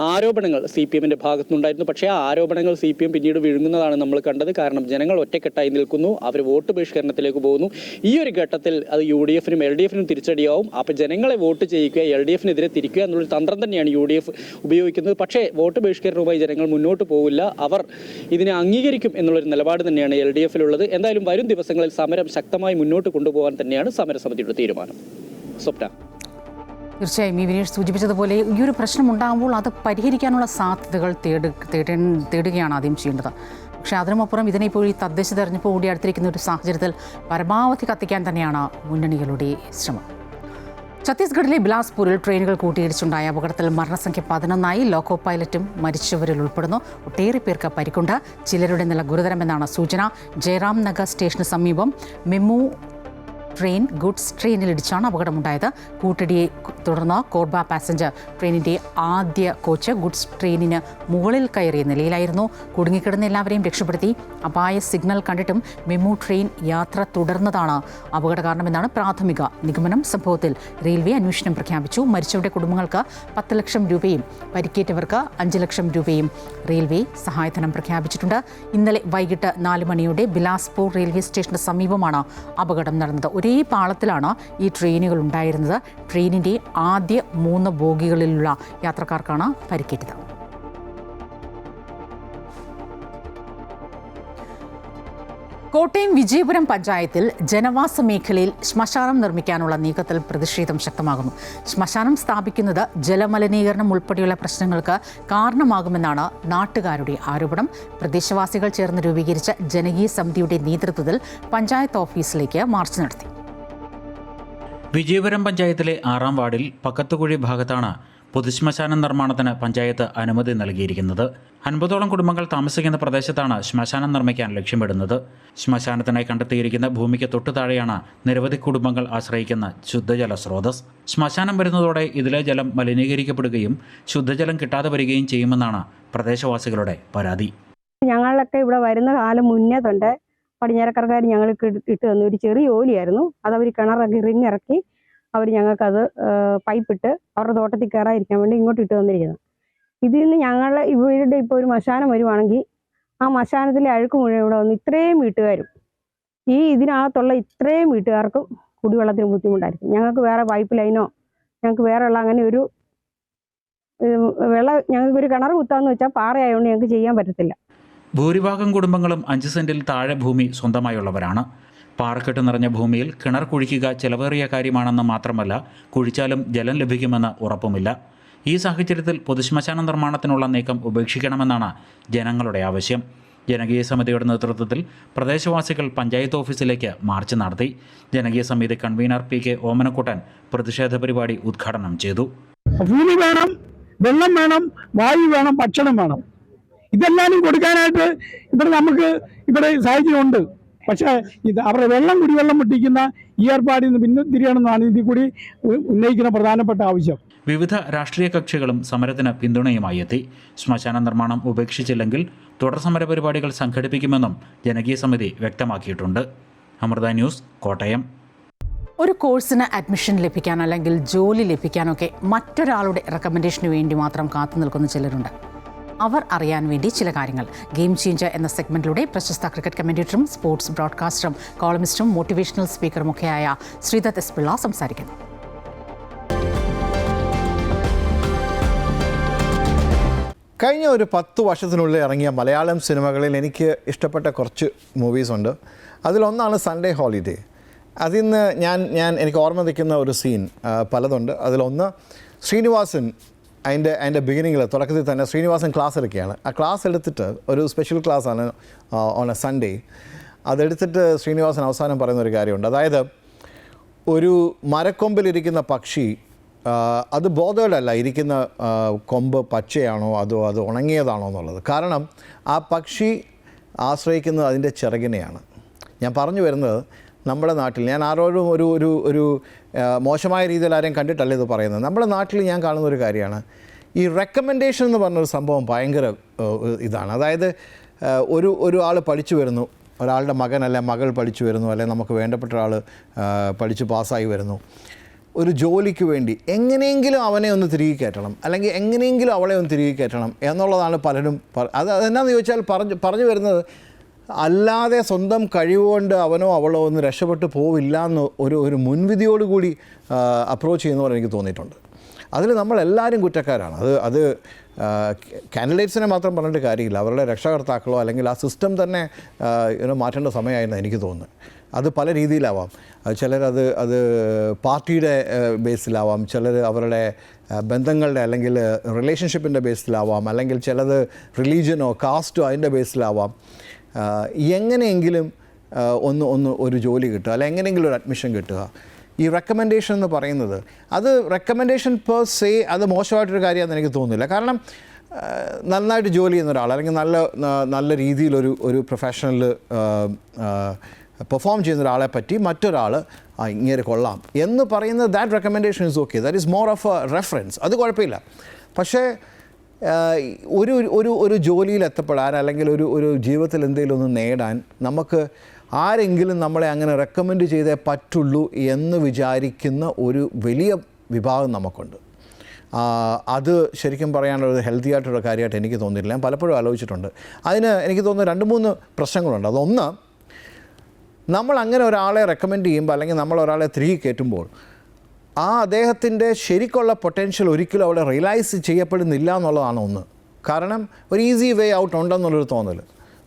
ആരോപണങ്ങൾ CPM-ന്റെ ഭാഗത്തുനിന്നുണ്ടായിരുന്നു. പക്ഷേ ആ ആരോപണങ്ങൾ CPM പിന്നീട് വിഴുങ്ങുന്നതാണ് നമ്മൾ കണ്ടത്. കാരണം ജനങ്ങൾ ഒറ്റക്കെട്ടായി നിൽക്കുന്നു, അവർ വോട്ട് ബഹിഷ്കരണത്തിലേക്ക് പോകുന്നു. ഈ ഒരു ഘട്ടത്തിൽ അത് UDF-നും LDF-നും തിരിച്ചടിയാവും. അപ്പോൾ ജനങ്ങളെ വോട്ട് ചെയ്യിക്കുക, LDF-നെതിരെ തിരിക്കുക എന്നുള്ളൊരു തന്ത്രം തന്നെയാണ് UDF ഉപയോഗിക്കുന്നത്. പക്ഷേ വോട്ട് ബഹിഷ്കരണവുമായി ജനങ്ങൾ മുന്നോട്ട് പോകില്ല, അവർ ഇതിനെ അംഗീകരിക്കും എന്നുള്ളൊരു നിലപാട് തന്നെയാണ് LDF-ലുള്ളത്. എന്തായാലും വരും ദിവസങ്ങളിൽ സമരം ശക്തമായി മുന്നോട്ട് കൊണ്ടുപോകാൻ തന്നെയാണ് സമരസമിതിയുടെ തീരുമാനം. സ്വപ്ന. തീർച്ചയായും ഈ വിനീഷ് സൂചിപ്പിച്ചതുപോലെ ഈ ഒരു പ്രശ്നം ഉണ്ടാകുമ്പോൾ അത് പരിഹരിക്കാനുള്ള സാധ്യതകൾ തേടുകയാണ് ആദ്യം ചെയ്യേണ്ടത്. പക്ഷേ അതിനുമപ്പുറം ഇതിനിപ്പോൾ ഈ തദ്ദേശ തെരഞ്ഞെടുപ്പ് കൂടി അടുത്തിരിക്കുന്ന ഒരു സാഹചര്യത്തിൽ പരമാവധി കത്തിക്കാൻ തന്നെയാണ് മുന്നണികളുടെ ശ്രമം. ഛത്തീസ്ഗഡിലെ ബിലാസ്പൂരിൽ ട്രെയിനുകൾ കൂട്ടിയിടിച്ചുണ്ടായ അപകടത്തിൽ മരണസംഖ്യ 11ആയി. ലോക്കോ പൈലറ്റും മരിച്ചവരിൽ ഉൾപ്പെടുന്നു. ഒട്ടേറെ പേർക്ക് പരിക്കുണ്ട്. ചിലരുടെ നില ഗുരുതരമെന്നാണ് സൂചന. ജയറാം നഗർ സ്റ്റേഷന് സമീപം മെമു ട്രെയിൻ ഗുഡ്സ് ട്രെയിനിലിടിച്ചാണ് അപകടമുണ്ടായത്. കൂട്ടിടിയെ തുടർന്ന് കോർബ പാസഞ്ചർ ട്രെയിനിൻ്റെ ആദ്യ കോച്ച് ഗുഡ്സ് ട്രെയിനിന് മുകളിൽ കയറിയ നിലയിലായിരുന്നു. കുടുങ്ങിക്കിടന്ന എല്ലാവരെയും രക്ഷപ്പെടുത്തി. അപായ സിഗ്നൽ കണ്ടിട്ടും മെമു ട്രെയിൻ യാത്ര തുടർന്നതാണ് അപകട കാരണമെന്നാണ് പ്രാഥമിക നിഗമനം. സംഭവത്തിൽ റെയിൽവേ അന്വേഷണം പ്രഖ്യാപിച്ചു. മരിച്ചവരുടെ കുടുംബങ്ങൾക്ക് 10 ലക്ഷം രൂപയും പരിക്കേറ്റവർക്ക് 5 ലക്ഷം രൂപയും റെയിൽവേ സഹായധനം പ്രഖ്യാപിച്ചിട്ടുണ്ട്. ഇന്നലെ വൈകിട്ട് 4 മണിയോടെ ബിലാസ്പൂർ റെയിൽവേ സ്റ്റേഷന് സമീപമാണ് അപകടം നടന്നത്. ഒരേ പാളത്തിലാണ് ഈ ട്രെയിനുകൾ ഉണ്ടായിരുന്നത്. ട്രെയിനിൻ്റെ ആദ്യ 3 ബോഗികളിലുള്ള യാത്രക്കാർക്കാണ് പരിക്കേറ്റത്. കോട്ടയം വിജയപുരം പഞ്ചായത്തിൽ ജനവാസ മേഖലയിൽ ശ്മശാനം നിർമ്മിക്കാനുള്ള നീക്കത്തിൽ പ്രതിഷേധം ശക്തമാകുന്നു. ശ്മശാനം സ്ഥാപിക്കുന്നത് ജലമലിനീകരണം ഉൾപ്പെടെയുള്ള പ്രശ്നങ്ങൾക്ക് കാരണമാകുമെന്നാണ് നാട്ടുകാരുടെ ആരോപണം. പ്രദേശവാസികൾ ചേർന്ന് രൂപീകരിച്ച ജനകീയ സമിതിയുടെ നേതൃത്വത്തിൽ പഞ്ചായത്ത് ഓഫീസിലേക്ക് മാർച്ച് നടത്തി. വിജയപുരം പഞ്ചായത്തിലെ 6-ാം വാർഡിൽ പക്കത്തുകുഴി ഭാഗത്താണ് പൊതുശ്മശാന നിർമ്മാണത്തിന് പഞ്ചായത്ത് അനുമതി നൽകിയിരിക്കുന്നത്. 50ഓളം കുടുംബങ്ങൾ താമസിക്കുന്ന പ്രദേശത്താണ് ശ്മശാനം നിർമ്മിക്കാൻ ലക്ഷ്യമിടുന്നത്. ശ്മശാനത്തിനായി കണ്ടെത്തിയിരിക്കുന്ന ഭൂമിക്ക് തൊട്ടു താഴെയാണ് നിരവധി കുടുംബങ്ങൾ ആശ്രയിക്കുന്ന ശുദ്ധജല സ്രോതസ്. ശ്മശാനം വരുന്നതോടെ ഇതിലെ ജലം മലിനീകരിക്കപ്പെടുകയും ശുദ്ധജലം കിട്ടാതെ വരികയും ചെയ്യുമെന്നാണ് പ്രദേശവാസികളുടെ പരാതി. ഞങ്ങളൊക്കെ ഇവിടെ വരുന്ന കാലം മുന്നേ തൊണ്ട് പടിഞ്ഞാറക്കരക്കാർ ഞങ്ങൾക്ക് ഇട്ട് തന്നു ഒരു ചെറിയ ഓലിയായിരുന്നു. അതവർ കിണറൊക്കെ റിങ്ങിറക്കി അവർ ഞങ്ങൾക്കത് പൈപ്പിട്ട് അവരുടെ തോട്ടത്തിൽ കയറാതിരിക്കാൻ വേണ്ടി ഇങ്ങോട്ട് ഇട്ട് തന്നിരിക്കുന്നത്. ഇതിൽ നിന്ന് ഞങ്ങളുടെ ഇവരുടെ ഇപ്പോൾ ഒരു മശാനം വരുവാണെങ്കിൽ ആ മശാനത്തിലെ അഴുക്ക് മുഴുവൻ ഇവിടെ വന്ന് ഇത്രയും വീട്ടുകാരും ഇതിനകത്തുള്ള ഇത്രയും വീട്ടുകാർക്കും കുടിവെള്ളത്തിന് ബുദ്ധിമുട്ടായിരിക്കും. ഞങ്ങൾക്ക് വേറെ പൈപ്പ് ലൈനോ ഞങ്ങൾക്ക് വേറെയുള്ള അങ്ങനെ ഒരു ഞങ്ങൾക്കൊരു കിണർ കുത്താന്ന് വെച്ചാൽ പാറയായതുകൊണ്ട് ഞങ്ങൾക്ക് ചെയ്യാൻ പറ്റത്തില്ല. ഭൂരിഭാഗം കുടുംബങ്ങളും 5 സെന്റിൽ താഴെ ഭൂമി സ്വന്തമായുള്ളവരാണ്. പാറക്കെട്ട് നിറഞ്ഞ ഭൂമിയിൽ കിണർ കുഴിക്കുക ചെലവേറിയ കാര്യമാണെന്ന് മാത്രമല്ല, കുഴിച്ചാലും ജലം ലഭിക്കുമെന്ന് ഉറപ്പുമില്ല. ഈ സാഹചര്യത്തിൽ പൊതുശ്മശാന നിർമ്മാണത്തിനുള്ള നീക്കം ഉപേക്ഷിക്കണമെന്നാണ് ജനങ്ങളുടെ ആവശ്യം. ജനകീയ സമിതിയുടെ നേതൃത്വത്തിൽ പ്രദേശവാസികൾ പഞ്ചായത്ത് ഓഫീസിലേക്ക് മാർച്ച് നടത്തി. ജനകീയ സമിതി കൺവീനർ PK ഓമനക്കുട്ടൻ പ്രതിഷേധ പരിപാടി ഉദ്ഘാടനം ചെയ്തു. ഭൂമി വേണം, വെള്ളം വേണം, വായു വേണം, ഭക്ഷണം വേണം. ഇതെല്ലാവരും കൊടുക്കാനായിട്ട് ഇവിടെ സാഹചര്യമുണ്ട്. പക്ഷേ അവരുടെ കുടിവെള്ളം മുട്ടിക്കുന്ന ഈ ഏർപ്പാടിൽ നിന്ന് പിന്തിരിയണമെന്നാണ് ഇതിൽ കൂടി ഉന്നയിക്കുന്ന പ്രധാനപ്പെട്ട ആവശ്യം. വിവിധ രാഷ്ട്രീയ കക്ഷികളും സമരത്തിന് പിന്തുണയുമായി എത്തി. ശ്മശാന നിർമ്മാണം ഉപേക്ഷിച്ചില്ലെങ്കിൽ തുടർ സമര പരിപാടികൾ സംഘടിപ്പിക്കുമെന്നും ജനകീയ സമിതി വ്യക്തമാക്കിയിട്ടുണ്ട്. അമൃത ന്യൂസ്, കോട്ടയം. ഒരു കോഴ്സിന് അഡ്മിഷൻ ലഭിക്കാൻ അല്ലെങ്കിൽ ജോലി ലഭിക്കാനൊക്കെ മറ്റൊരാളുടെ റെക്കമെൻഡേഷന് വേണ്ടി മാത്രം കാത്തു നിൽക്കുന്ന ചിലരുണ്ട്. അവർ അറിയാൻ വേണ്ടി ചില കാര്യങ്ങൾ. ഗെയിം ചേഞ്ചർ എന്ന സെഗ്മെന്റിലൂടെ പ്രശസ്ത ക്രിക്കറ്റ് കമന്റേറ്ററും സ്പോർട്സ് ബ്രോഡ്കാസ്റ്ററും കോളമിസ്റ്റും മോട്ടിവേഷണൽ സ്പീക്കറുമൊക്കെയായ ശ്രീദത്ത് എസ് പിള്ള സംസാരിക്കുന്നു. കഴിഞ്ഞ ഒരു 10 വർഷത്തിനുള്ളിൽ ഇറങ്ങിയ മലയാളം സിനിമകളിൽ എനിക്ക് ഇഷ്ടപ്പെട്ട കുറച്ച് മൂവീസ് ഉണ്ട്. അതിലൊന്നാണ് സൺഡേ ഹോളിഡേ. അതിന്ന് എനിക്ക് ഓർമ്മ നിൽക്കുന്ന ഒരു സീൻ പലതുണ്ട്. അതിലൊന്ന് ശ്രീനിവാസൻ അതിൻ്റെ ബിഗിനിങ്ങിൽ തുടക്കത്തിൽ തന്നെ ശ്രീനിവാസൻ ക്ലാസ് എടുക്കുകയാണ്. ആ ക്ലാസ് എടുത്തിട്ട് ഒരു സ്പെഷ്യൽ ക്ലാസ്സാണ് ഓൺ എ സൺഡേ. അതെടുത്തിട്ട് ശ്രീനിവാസൻ അവസാനം പറയുന്നൊരു കാര്യമുണ്ട്. അതായത് ഒരു മരക്കൊമ്പിലിരിക്കുന്ന പക്ഷി അത് ബോധേഡല്ല ഇരിക്കുന്ന കൊമ്പ് പച്ചയാണോ അത് ഉണങ്ങിയതാണോ എന്നുള്ളത്. കാരണം ആ പക്ഷി ആശ്രയിക്കുന്നത് അതിൻ്റെ ചിറകിനെയാണ്. ഞാൻ പറഞ്ഞു വരുന്നത് നമ്മുടെ നാട്ടിൽ ഞാൻ ആരോടും ഒരു മോശമായ രീതിയിൽ ആരെയും കണ്ടിട്ടല്ല ഇത് പറയുന്നത്. നമ്മുടെ നാട്ടിൽ ഞാൻ കാണുന്ന ഒരു കാര്യമാണ് ഈ റെക്കമെൻഡേഷൻ എന്ന് പറഞ്ഞൊരു സംഭവം ഭയങ്കര ഇതാണ്. അതായത് ഒരു ആൾ പഠിച്ചു വരുന്നു, ഒരാളുടെ മകൻ അല്ലെ മകൾ പഠിച്ചു വരുന്നു, അല്ലെങ്കിൽ നമുക്ക് വേണ്ടപ്പെട്ട ഒരാൾ പഠിച്ച് പാസ്സായി വരുന്നു. ഒരു ജോലിക്ക് വേണ്ടി എങ്ങനെയെങ്കിലും അവനെ ഒന്ന് തിരികെ കയറ്റണം, അല്ലെങ്കിൽ എങ്ങനെയെങ്കിലും അവളെ ഒന്ന് തിരികെ കയറ്റണം എന്നുള്ളതാണ് പലരും അതെന്നാന്ന് ചോദിച്ചാൽ പറഞ്ഞു വരുന്നത്. അല്ലാതെ സ്വന്തം കഴിവുകൊണ്ട് അവനോ അവളോ ഒന്ന് രക്ഷപ്പെട്ടു പോവില്ല എന്ന് ഒരു മുൻവിധിയോടുകൂടി അപ്രോച്ച് ചെയ്യുന്നവർ എനിക്ക് തോന്നിയിട്ടുണ്ട്. അതിൽ നമ്മളെല്ലാവരും കുറ്റക്കാരാണ്. അത് കാൻഡിഡേറ്റ്സിനെ മാത്രം പറഞ്ഞിട്ട് കാര്യമില്ല. അവരുടെ രക്ഷകർത്താക്കളോ അല്ലെങ്കിൽ ആ സിസ്റ്റം തന്നെ മാറ്റേണ്ട സമയമായിരുന്നു എനിക്ക് തോന്നുന്നത്. അത് പല രീതിയിലാവാം. ചിലരത് പാർട്ടിയുടെ ബേസിലാവാം, ചിലർ അവരുടെ ബന്ധങ്ങളുടെ അല്ലെങ്കിൽ റിലേഷൻഷിപ്പിൻ്റെ ബേസിലാവാം, അല്ലെങ്കിൽ ചിലത് റിലീജിയനോ കാസ്റ്റോ അതിൻ്റെ ബേസിലാവാം. എങ്ങനെയെങ്കിലും ഒരു ജോലി കിട്ടുക, അല്ലെങ്കിൽ എങ്ങനെയെങ്കിലും ഒരു അഡ്മിഷൻ കിട്ടുക. ഈ റെക്കമെൻഡേഷൻ എന്ന് പറയുന്നത് അത് റെക്കമെൻഡേഷൻ പെർ സേ അത് മോശമായിട്ടൊരു കാര്യമാണെന്ന് എനിക്ക് തോന്നുന്നില്ല. കാരണം നന്നായിട്ട് ജോലി ചെയ്യുന്ന ഒരാൾ, അല്ലെങ്കിൽ നല്ല രീതിയിലൊരു പ്രൊഫഷണൽ പെർഫോം ചെയ്യുന്ന ഒരാളെ പറ്റി മറ്റൊരാൾ ഇങ്ങനെ കൊള്ളാം എന്ന് പറയുന്നത് that recommendation is okay, that is more of A reference. അത് കുഴപ്പമില്ല. പക്ഷേ ഒരു ജോലിയിൽ എത്തപ്പെടാൻ അല്ലെങ്കിൽ ഒരു ജീവിതത്തിൽ എന്തെങ്കിലും ഒന്ന് നേടാൻ നമുക്ക് ആരെങ്കിലും നമ്മളെ അങ്ങനെ റെക്കമെൻഡ് ചെയ്തേ പറ്റുള്ളൂ എന്ന് വിചാരിക്കുന്ന ഒരു വലിയ വിഭാഗം നമുക്കുണ്ട്. അത് ശരിക്കും പറയാനുള്ളത് ഹെൽത്തി ആയിട്ടുള്ള കാര്യമായിട്ട് എനിക്ക് തോന്നിയിട്ടില്ല. ഞാൻ പലപ്പോഴും ആലോചിച്ചിട്ടുണ്ട്. അതിന് എനിക്ക് തോന്നുന്ന 2-3 പ്രശ്നങ്ങളുണ്ട്. അതൊന്ന്, നമ്മൾ അങ്ങനെ ഒരാളെ റെക്കമെൻഡ് ചെയ്യുമ്പോൾ അല്ലെങ്കിൽ നമ്മൾ ഒരാളെ തിരികെ കയറ്റുമ്പോൾ അദ്ദേഹത്തിൻ്റെ ശരിക്കുള്ള പൊട്ടൻഷ്യൽ ഒരിക്കലും അവിടെ റിയലൈസ് ചെയ്യപ്പെടുന്നില്ല എന്നുള്ളതാണ് ഒന്ന്. കാരണം ഒരു ഈസി വേ ഔട്ട് ഉണ്ടെന്നുള്ളൊരു തോന്നൽ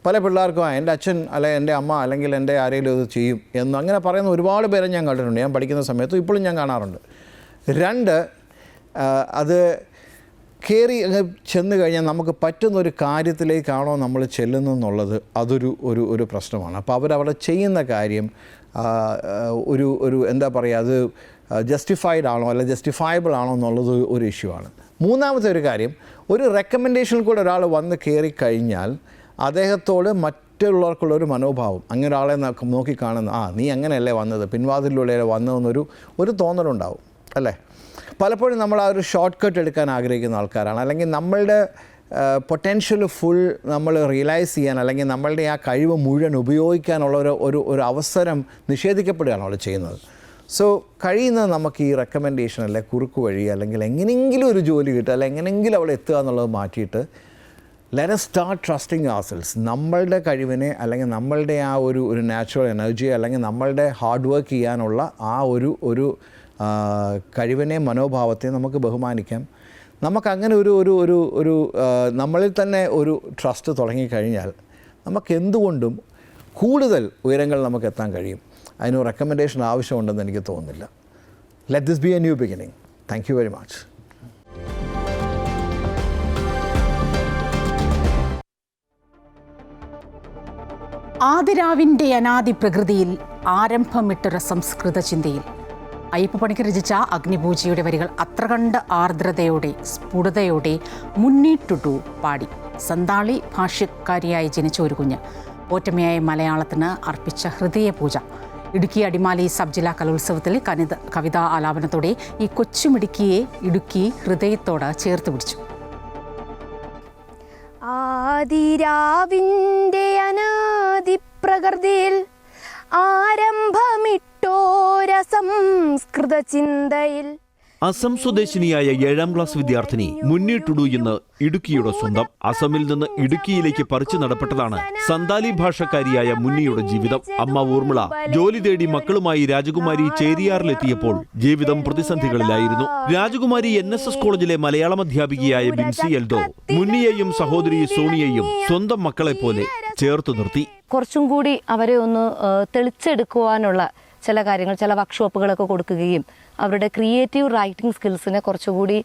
പല പിള്ളേർക്കും എൻ്റെ അച്ഛൻ അല്ലെങ്കിൽ എൻ്റെ അമ്മ അല്ലെങ്കിൽ എൻ്റെ ആരെങ്കിലും ഇത് ചെയ്യും എന്ന് അങ്ങനെ പറയുന്ന ഒരുപാട് പേരെ ഞാൻ കണ്ടിട്ടുണ്ട്. ഞാൻ പഠിക്കുന്ന സമയത്തും ഇപ്പോഴും ഞാൻ കാണാറുണ്ട്. 2, അത് കയറി ചെന്ന് കഴിഞ്ഞാൽ നമുക്ക് പറ്റുന്നൊരു കാര്യത്തിലേക്കാണോ നമ്മൾ ചെല്ലുന്നതെന്നുള്ളത് അതൊരു പ്രശ്നമാണ്. അപ്പോൾ അവരവിടെ ചെയ്യുന്ന കാര്യം ഒരു എന്താ പറയുക, അത് ജസ്റ്റിഫൈഡ് ആണോ അല്ല ജസ്റ്റിഫയബിൾ ആണോ എന്നുള്ളത് ഒരു ഇഷ്യൂ ആണ്. മൂന്നാമത്തെ ഒരു കാര്യം, ഒരു റെക്കമെൻഡേഷനിൽ കൂടെ ഒരാൾ വന്ന് കയറി കഴിഞ്ഞാൽ അദ്ദേഹത്തോട് മറ്റുള്ളവർക്കുള്ളൊരു മനോഭാവം, അങ്ങനെ ഒരാളെ നോക്കിക്കാണുന്ന നീ അങ്ങനെയല്ലേ വന്നത്, പിൻവാതിലൂടെ വന്നതെന്നൊരു തോന്നലുണ്ടാവും അല്ലേ. പലപ്പോഴും നമ്മൾ ആ ഒരു ഷോർട്ട് കട്ട് എടുക്കാൻ ആഗ്രഹിക്കുന്ന ആൾക്കാരാണ്. അല്ലെങ്കിൽ നമ്മളുടെ പൊട്ടൻഷ്യൽ ഫുൾ നമ്മൾ റിയലൈസ് ചെയ്യാൻ അല്ലെങ്കിൽ നമ്മളുടെ ആ കഴിവ് മുഴുവൻ ഉപയോഗിക്കാനുള്ള ഒരു അവസരം നിഷേധിക്കപ്പെടുകയാണ് അവൾ ചെയ്യുന്നത്. സോ കഴിയുന്നത് നമുക്ക് ഈ റെക്കമെൻഡേഷൻ അല്ലെ കുറുക്ക് വഴി അല്ലെങ്കിൽ എങ്ങനെയെങ്കിലും ഒരു ജോലി കിട്ടുക അല്ലെങ്കിൽ എങ്ങനെയെങ്കിലും അവിടെ എത്തുക എന്നുള്ളത് മാറ്റിയിട്ട് let us start trusting ourselves. നമ്മളുടെ കഴിവിനെ അല്ലെങ്കിൽ നമ്മളുടെ ആ ഒരു നാച്ചുറൽ എനർജി അല്ലെങ്കിൽ നമ്മളുടെ ഹാർഡ് വർക്ക് ചെയ്യാനുള്ള ആ ഒരു കഴിവിനെ മനോഭാവത്തെ നമുക്ക് ബഹുമാനിക്കാം. നമുക്കങ്ങനെ ഒരു നമ്മളിൽ തന്നെ ഒരു ട്രസ്റ്റ് തുടങ്ങിക്കഴിഞ്ഞാൽ നമുക്ക് എന്തുകൊണ്ടും കൂടുതൽ ഉയരങ്ങൾ നമുക്ക് എത്താൻ കഴിയും. അതിന് റെക്കമെൻഡേഷൻ ആവശ്യമുണ്ടെന്ന് എനിക്ക് തോന്നുന്നില്ല. Let this be a new beginning. Thank you very much. ആദിരാവിൻ്റെ അനാദി പ്രകൃതിയിൽ ആരംഭമിട്ടൊരു സംസ്കൃത ചിന്തയിൽ അയ്യപ്പ പണിക്കർ രചിച്ച അഗ്നിപൂജയുടെ വരികൾ അത്ര കണ്ട് ആർദ്രതയോടെ സ്ഫുടതയോടെ മുന്നിട്ടുടു പാടി സന്താളി ഭാഷ്യക്കാരിയായി ജനിച്ച ഒരു കുഞ്ഞ് പോറ്റമ്മയായ മലയാളത്തിന് അർപ്പിച്ച ഹൃദയപൂജ ഇടുക്കി അടിമാലി സബ് ജില്ലാ കലോത്സവത്തിൽ കവിതാ ആലാപനത്തോടെ ഈ കൊച്ചുമിടുക്കിയെ ഇടുക്കി ഹൃദയത്തോട് ചേർത്ത് പിടിച്ചു. ആദിരാവിൻ്റെ അനാദിപ്രകൃതിയിൽ ആരംഭമിട്ടോര സംസ്കൃത ചിന്തയിൽ അസം സ്വദേശിനിയായ 7ാം ക്ലാസ് വിദ്യാർത്ഥിനി മുന്നിട്ടുടു എന്ന് ഇടുക്കിയുടെ സ്വന്തം. അസമിൽ നിന്ന് ഇടുക്കിയിലേക്ക് പറിച്ചു നടപ്പെട്ടതാണ് സന്താലി ഭാഷക്കാരിയായ മുന്നിയുടെ ജീവിതം. അമ്മ ഊർമിള ജോലി തേടി മക്കളുമായി രാജകുമാരി ചേരിയാറിലെത്തിയപ്പോൾ ജീവിതം പ്രതിസന്ധികളിലായിരുന്നു. രാജകുമാരി NSS കോളേജിലെ മലയാളം അധ്യാപികയായ ബിൻസി എൽദോ മുന്നിയെയും സഹോദരി സോണിയെയും സ്വന്തം മക്കളെ പോലെ ചേർത്തു നിർത്തി. കുറച്ചും കൂടി അവരെ ഒന്ന് തെളിച്ചെടുക്കുവാനുള്ള ചില കാര്യങ്ങൾ, ചില വർക്ക്ഷോപ്പുകളൊക്കെ കൊടുക്കുകയും അവരുടെ ക്രിയേറ്റീവ് റൈറ്റിംഗ് സ്കിൽസിനെ കുറച്ചുകൂടി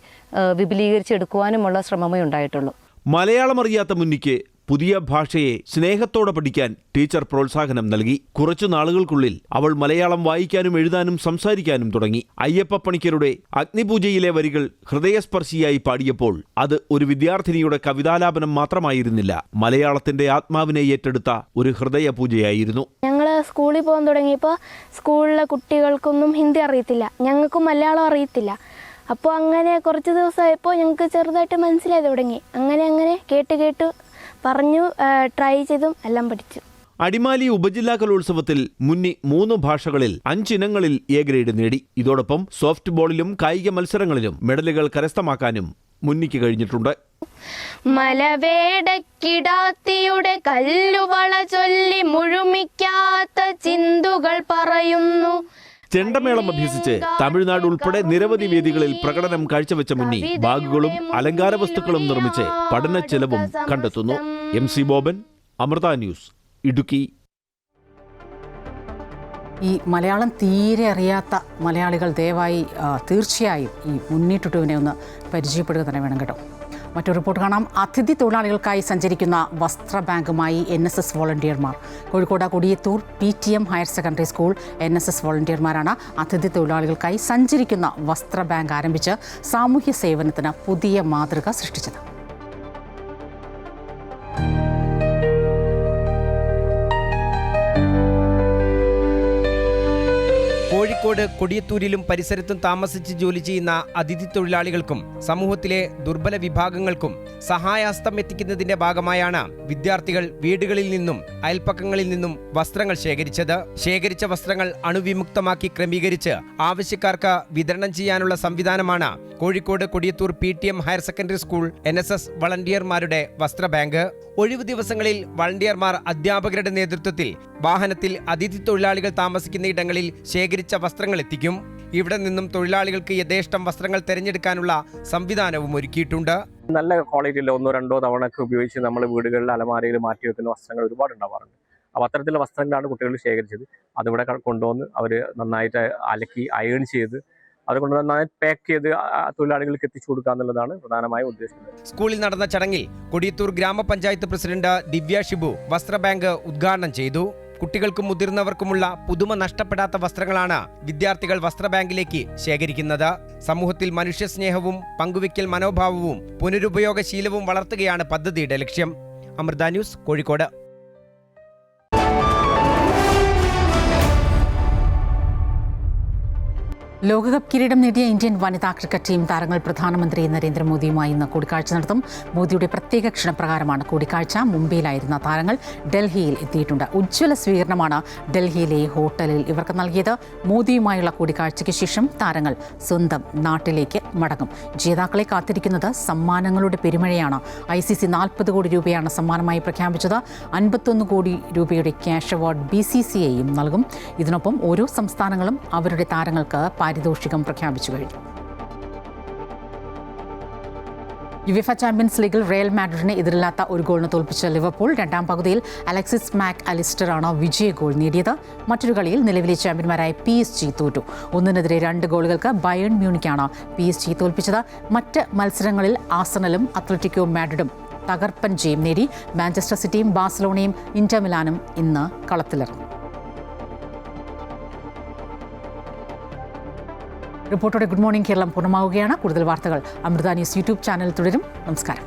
വിപുലീകരിച്ചെടുക്കുവാനുമുള്ള ശ്രമമേ ഉണ്ടായിട്ടുള്ളൂ. മലയാളം അറിയാത്ത മുന്നിക്ക് പുതിയ ഭാഷയെ സ്നേഹത്തോടെ പഠിക്കാൻ ടീച്ചർ പ്രോത്സാഹനം നൽകി. കുറച്ചു നാളുകൾക്കുള്ളിൽ അവൾ മലയാളം വായിക്കാനും എഴുതാനും സംസാരിക്കാനും തുടങ്ങി. അയ്യപ്പ പണിക്കരുടെ അഗ്നിപൂജയിലെ വരികൾ ഹൃദയസ്പർശിയായി പാടിയപ്പോൾ അത് ഒരു വിദ്യാർത്ഥിനിയുടെ കവിതാലാപനം മാത്രമായിരുന്നില്ല, മലയാളത്തിന്റെ ആത്മാവിനെ ഏറ്റെടുത്ത ഒരു ഹൃദയപൂജയായിരുന്നു. ഞങ്ങൾ സ്കൂളിൽ പോകാൻ തുടങ്ങിയപ്പോൾ സ്കൂളിലെ കുട്ടികൾക്കൊന്നും ഹിന്ദി അറിയത്തില്ല, ഞങ്ങൾക്കും മലയാളം അറിയത്തില്ല. അപ്പോൾ അങ്ങനെ കുറച്ച് ദിവസമായപ്പോൾ ഞങ്ങൾക്ക് ചെറുതായിട്ട് മനസ്സിലായി തുടങ്ങി. അങ്ങനെ കേട്ട് പറഞ്ഞു, ട്രൈ ചെയ്തും എല്ലാം പഠിച്ചു. അടിമാലി ഉപജില്ലാ കലോത്സവത്തിൽ മുന്നി 3 ഭാഷകളിൽ 5 ഇനങ്ങളിൽ A ഗ്രേഡ് നേടി. ഇതോടൊപ്പം സോഫ്റ്റ് ബോളിലും കായിക മത്സരങ്ങളിലും മെഡലുകൾ കരസ്ഥമാക്കാനും മുന്നിക്ക് കഴിഞ്ഞിട്ടുണ്ട്. മലവേടക്കിടാത്തിയുടെ കല്ലുവള ചൊല്ലി മുഴുമിക്കാത്ത ചിന്തുകൾ പറയുന്നു. ചെണ്ടമേളം അഭ്യസിച്ച് തമിഴ്നാട് ഉൾപ്പെടെ നിരവധി വേദികളിൽ പ്രകടനം കാഴ്ചവെച്ച മുന്നി ബാഗുകളും അലങ്കാര വസ്തുക്കളും നിർമ്മിച്ച് പഠന ചെലവും കണ്ടെത്തുന്നു. MC Boban, Amrita news, Idukki. ഈ മലയാളം തീരെ അറിയാത്ത മലയാളികൾ ദയവായി തീർച്ചയായും ഈ മുന്നിട്ടുവിനെ ഒന്ന് പരിചയപ്പെടുക തന്നെ വേണം കേട്ടോ. മറ്റൊരു റിപ്പോർട്ട് കാണാം. അതിഥി തൊഴിലാളികൾക്കായി സഞ്ചരിക്കുന്ന വസ്ത്ര ബാങ്കുമായി NSS വോളണ്ടിയർമാർ. Kozhikode Kodiyathur PTM higher secondary school NSS വോളണ്ടിയർമാരാണ് അതിഥി തൊഴിലാളികൾക്കായി സഞ്ചരിക്കുന്ന വസ്ത്ര ബാങ്ക് ആരംഭിച്ച് സാമൂഹ്യ സേവനത്തിന് പുതിയ മാതൃക സൃഷ്ടിച്ചത്. കോഴിക്കോട് കൊടിയത്തൂരിലും പരിസരത്തും താമസിച്ച് ജോലി ചെയ്യുന്ന അതിഥി തൊഴിലാളികൾക്കും സമൂഹത്തിലെ ദുർബല വിഭാഗങ്ങൾക്കും സഹായഹസ്തം എത്തിക്കുന്നതിന്റെ ഭാഗമായാണ് വിദ്യാർത്ഥികൾ വീടുകളിൽ നിന്നും അയൽപ്പക്കങ്ങളിൽ നിന്നും വസ്ത്രങ്ങൾ ശേഖരിച്ച വസ്ത്രങ്ങൾ അണുവിമുക്തമാക്കി ക്രമീകരിച്ച് ആവശ്യക്കാർക്ക് വിതരണം ചെയ്യാനുള്ള സംവിധാനമാണ് Kozhikode Kodiyathur PTM higher secondary school NSS വളണ്ടിയർമാരുടെ വസ്ത്ര ബാങ്ക്. ഒഴിവു ദിവസങ്ങളിൽ വളണ്ടിയർമാർ അധ്യാപകരുടെ നേതൃത്വത്തിൽ വാഹനത്തിൽ അതിഥി തൊഴിലാളികൾ താമസിക്കുന്ന ഇടങ്ങളിൽ ശേഖരിച്ച വസ്ത്രങ്ങൾ എത്തിക്കും. ഇവിടെ നിന്നും തൊഴിലാളികൾക്ക് യഥേഷ്ടം വസ്ത്രങ്ങൾ തിരഞ്ഞെടുക്കാനുള്ള സംവിധാനവും ഒരുക്കിയിട്ടുണ്ട്. നല്ല ക്വാളിറ്റിയിൽ 1-2 തവണയൊക്കെ ഉപയോഗിച്ച് നമ്മൾ വീടുകളിൽ അലമാരയിൽ മാറ്റി വെക്കുന്ന വസ്ത്രങ്ങൾ ഒരുപാട് ഉണ്ടാവാറുണ്ട്. അപ്പോൾ അത്തരത്തിലുള്ള വസ്ത്രങ്ങളാണ് കുട്ടികൾ ശേഖരിച്ചത്. അതിവിടെ കൊണ്ടുവന്ന് അവർ നന്നായിട്ട് അലക്കി അയൺ ചെയ്ത് അതുകൊണ്ട് നന്നായി പാക്ക് ചെയ്ത് തൊഴിലാളികൾക്ക് എത്തിച്ചു കൊടുക്കുക എന്നുള്ളതാണ് പ്രധാനമായും ഉദ്ദേശിക്കുന്നത്. സ്കൂളിൽ നടന്ന ചടങ്ങിൽ കൊടിയത്തൂർ ഗ്രാമപഞ്ചായത്ത് പ്രസിഡന്റ് ദിവ്യ ഷിബു വസ്ത്ര ബാങ്ക് ഉദ്ഘാടനം ചെയ്തു. കുട്ടികൾക്കും മുതിർന്നവർക്കുമുള്ള പുതുമ നഷ്ടപ്പെടാത്ത വസ്ത്രങ്ങളാണ് വിദ്യാർത്ഥികൾ വസ്ത്ര ബാങ്കിലേക്ക് ശേഖരിക്കുന്നത്. സമൂഹത്തിൽ മനുഷ്യസ്നേഹവും പങ്കുവയ്ക്കൽ മനോഭാവവും പുനരുപയോഗശീലവും വളർത്തുകയാണ് പദ്ധതിയുടെ ലക്ഷ്യം. അമൃത ന്യൂസ്, കോഴിക്കോട്. ലോകകപ്പ് കിരീടം നേടിയ ഇന്ത്യൻ വനിതാ ക്രിക്കറ്റ് ടീം താരങ്ങൾ പ്രധാനമന്ത്രി നരേന്ദ്രമോദിയുമായി ഇന്ന് കൂടിക്കാഴ്ച നടത്തും. മോദിയുടെ പ്രത്യേക ക്ഷണപ്രകാരമാണ് കൂടിക്കാഴ്ച. മുംബൈയിലായിരുന്ന താരങ്ങൾ ഡൽഹിയിൽ എത്തിയിട്ടുണ്ട്. ഉജ്ജ്വല സ്വീകരണമാണ് ഡൽഹിയിലെ ഹോട്ടലിൽ ഇവർക്ക് നൽകിയത്. മോദിയുമായുള്ള കൂടിക്കാഴ്ചയ്ക്ക് ശേഷം താരങ്ങൾ സ്വന്തം നാട്ടിലേക്ക് മടങ്ങും. ജേതാക്കളെ കാത്തിരിക്കുന്നത് സമ്മാനങ്ങളുടെ പെരുമഴയാണ്. ICC 40 കോടി രൂപയാണ് സമ്മാനമായി പ്രഖ്യാപിച്ചത്. 51 കോടി രൂപയുടെ ക്യാഷ് അവാർഡ് BCCIയും നൽകും. ഇതിനൊപ്പം ഓരോ സംസ്ഥാനങ്ങളും അവരുടെ താരങ്ങൾക്ക് പാരിതോഷികം പ്രഖ്യാപിച്ചു കഴിഞ്ഞു. യുവേഫ ചാമ്പ്യൻസ് ലീഗിൽ റയൽ മാഡ്രിഡിനെ എതിരില്ലാത്ത ഒരു ഗോളിന് തോൽപ്പിച്ച ലിവർപൂൾ രണ്ടാം പകുതിയിൽ അലക്സിസ് മാക് അലിസ്റ്ററാണ് വിജയ ഗോൾ നേടിയത്. മറ്റൊരു കളിയിൽ നിലവിലെ ചാമ്പ്യന്മാരായ PSG തോറ്റു. 1-നെതിരെ 2 ഗോളുകൾക്ക് ബയേൺ മ്യൂണിക്കാണ് PSG തോൽപ്പിച്ചത്. മറ്റ് മത്സരങ്ങളിൽ ആഴ്സണലും അത്ലറ്റിക്കോ മാഡ്രിഡും തകർപ്പൻ ജയം നേടി. മാഞ്ചസ്റ്റർ സിറ്റിയും ബാഴ്സലോണയും ഇന്റർ മിലാനും ഇന്ന് കളത്തിലിറങ്ങും. റിപ്പോർട്ടോടെ ഗുഡ് മോർണിംഗ് കേരളം പൂർണ്ണമാവുകയാണ്. കൂടുതൽ വാർത്തകൾ അമൃത ന്യൂസ് യൂട്യൂബ് ചാനൽ തുടരും. നമസ്കാരം.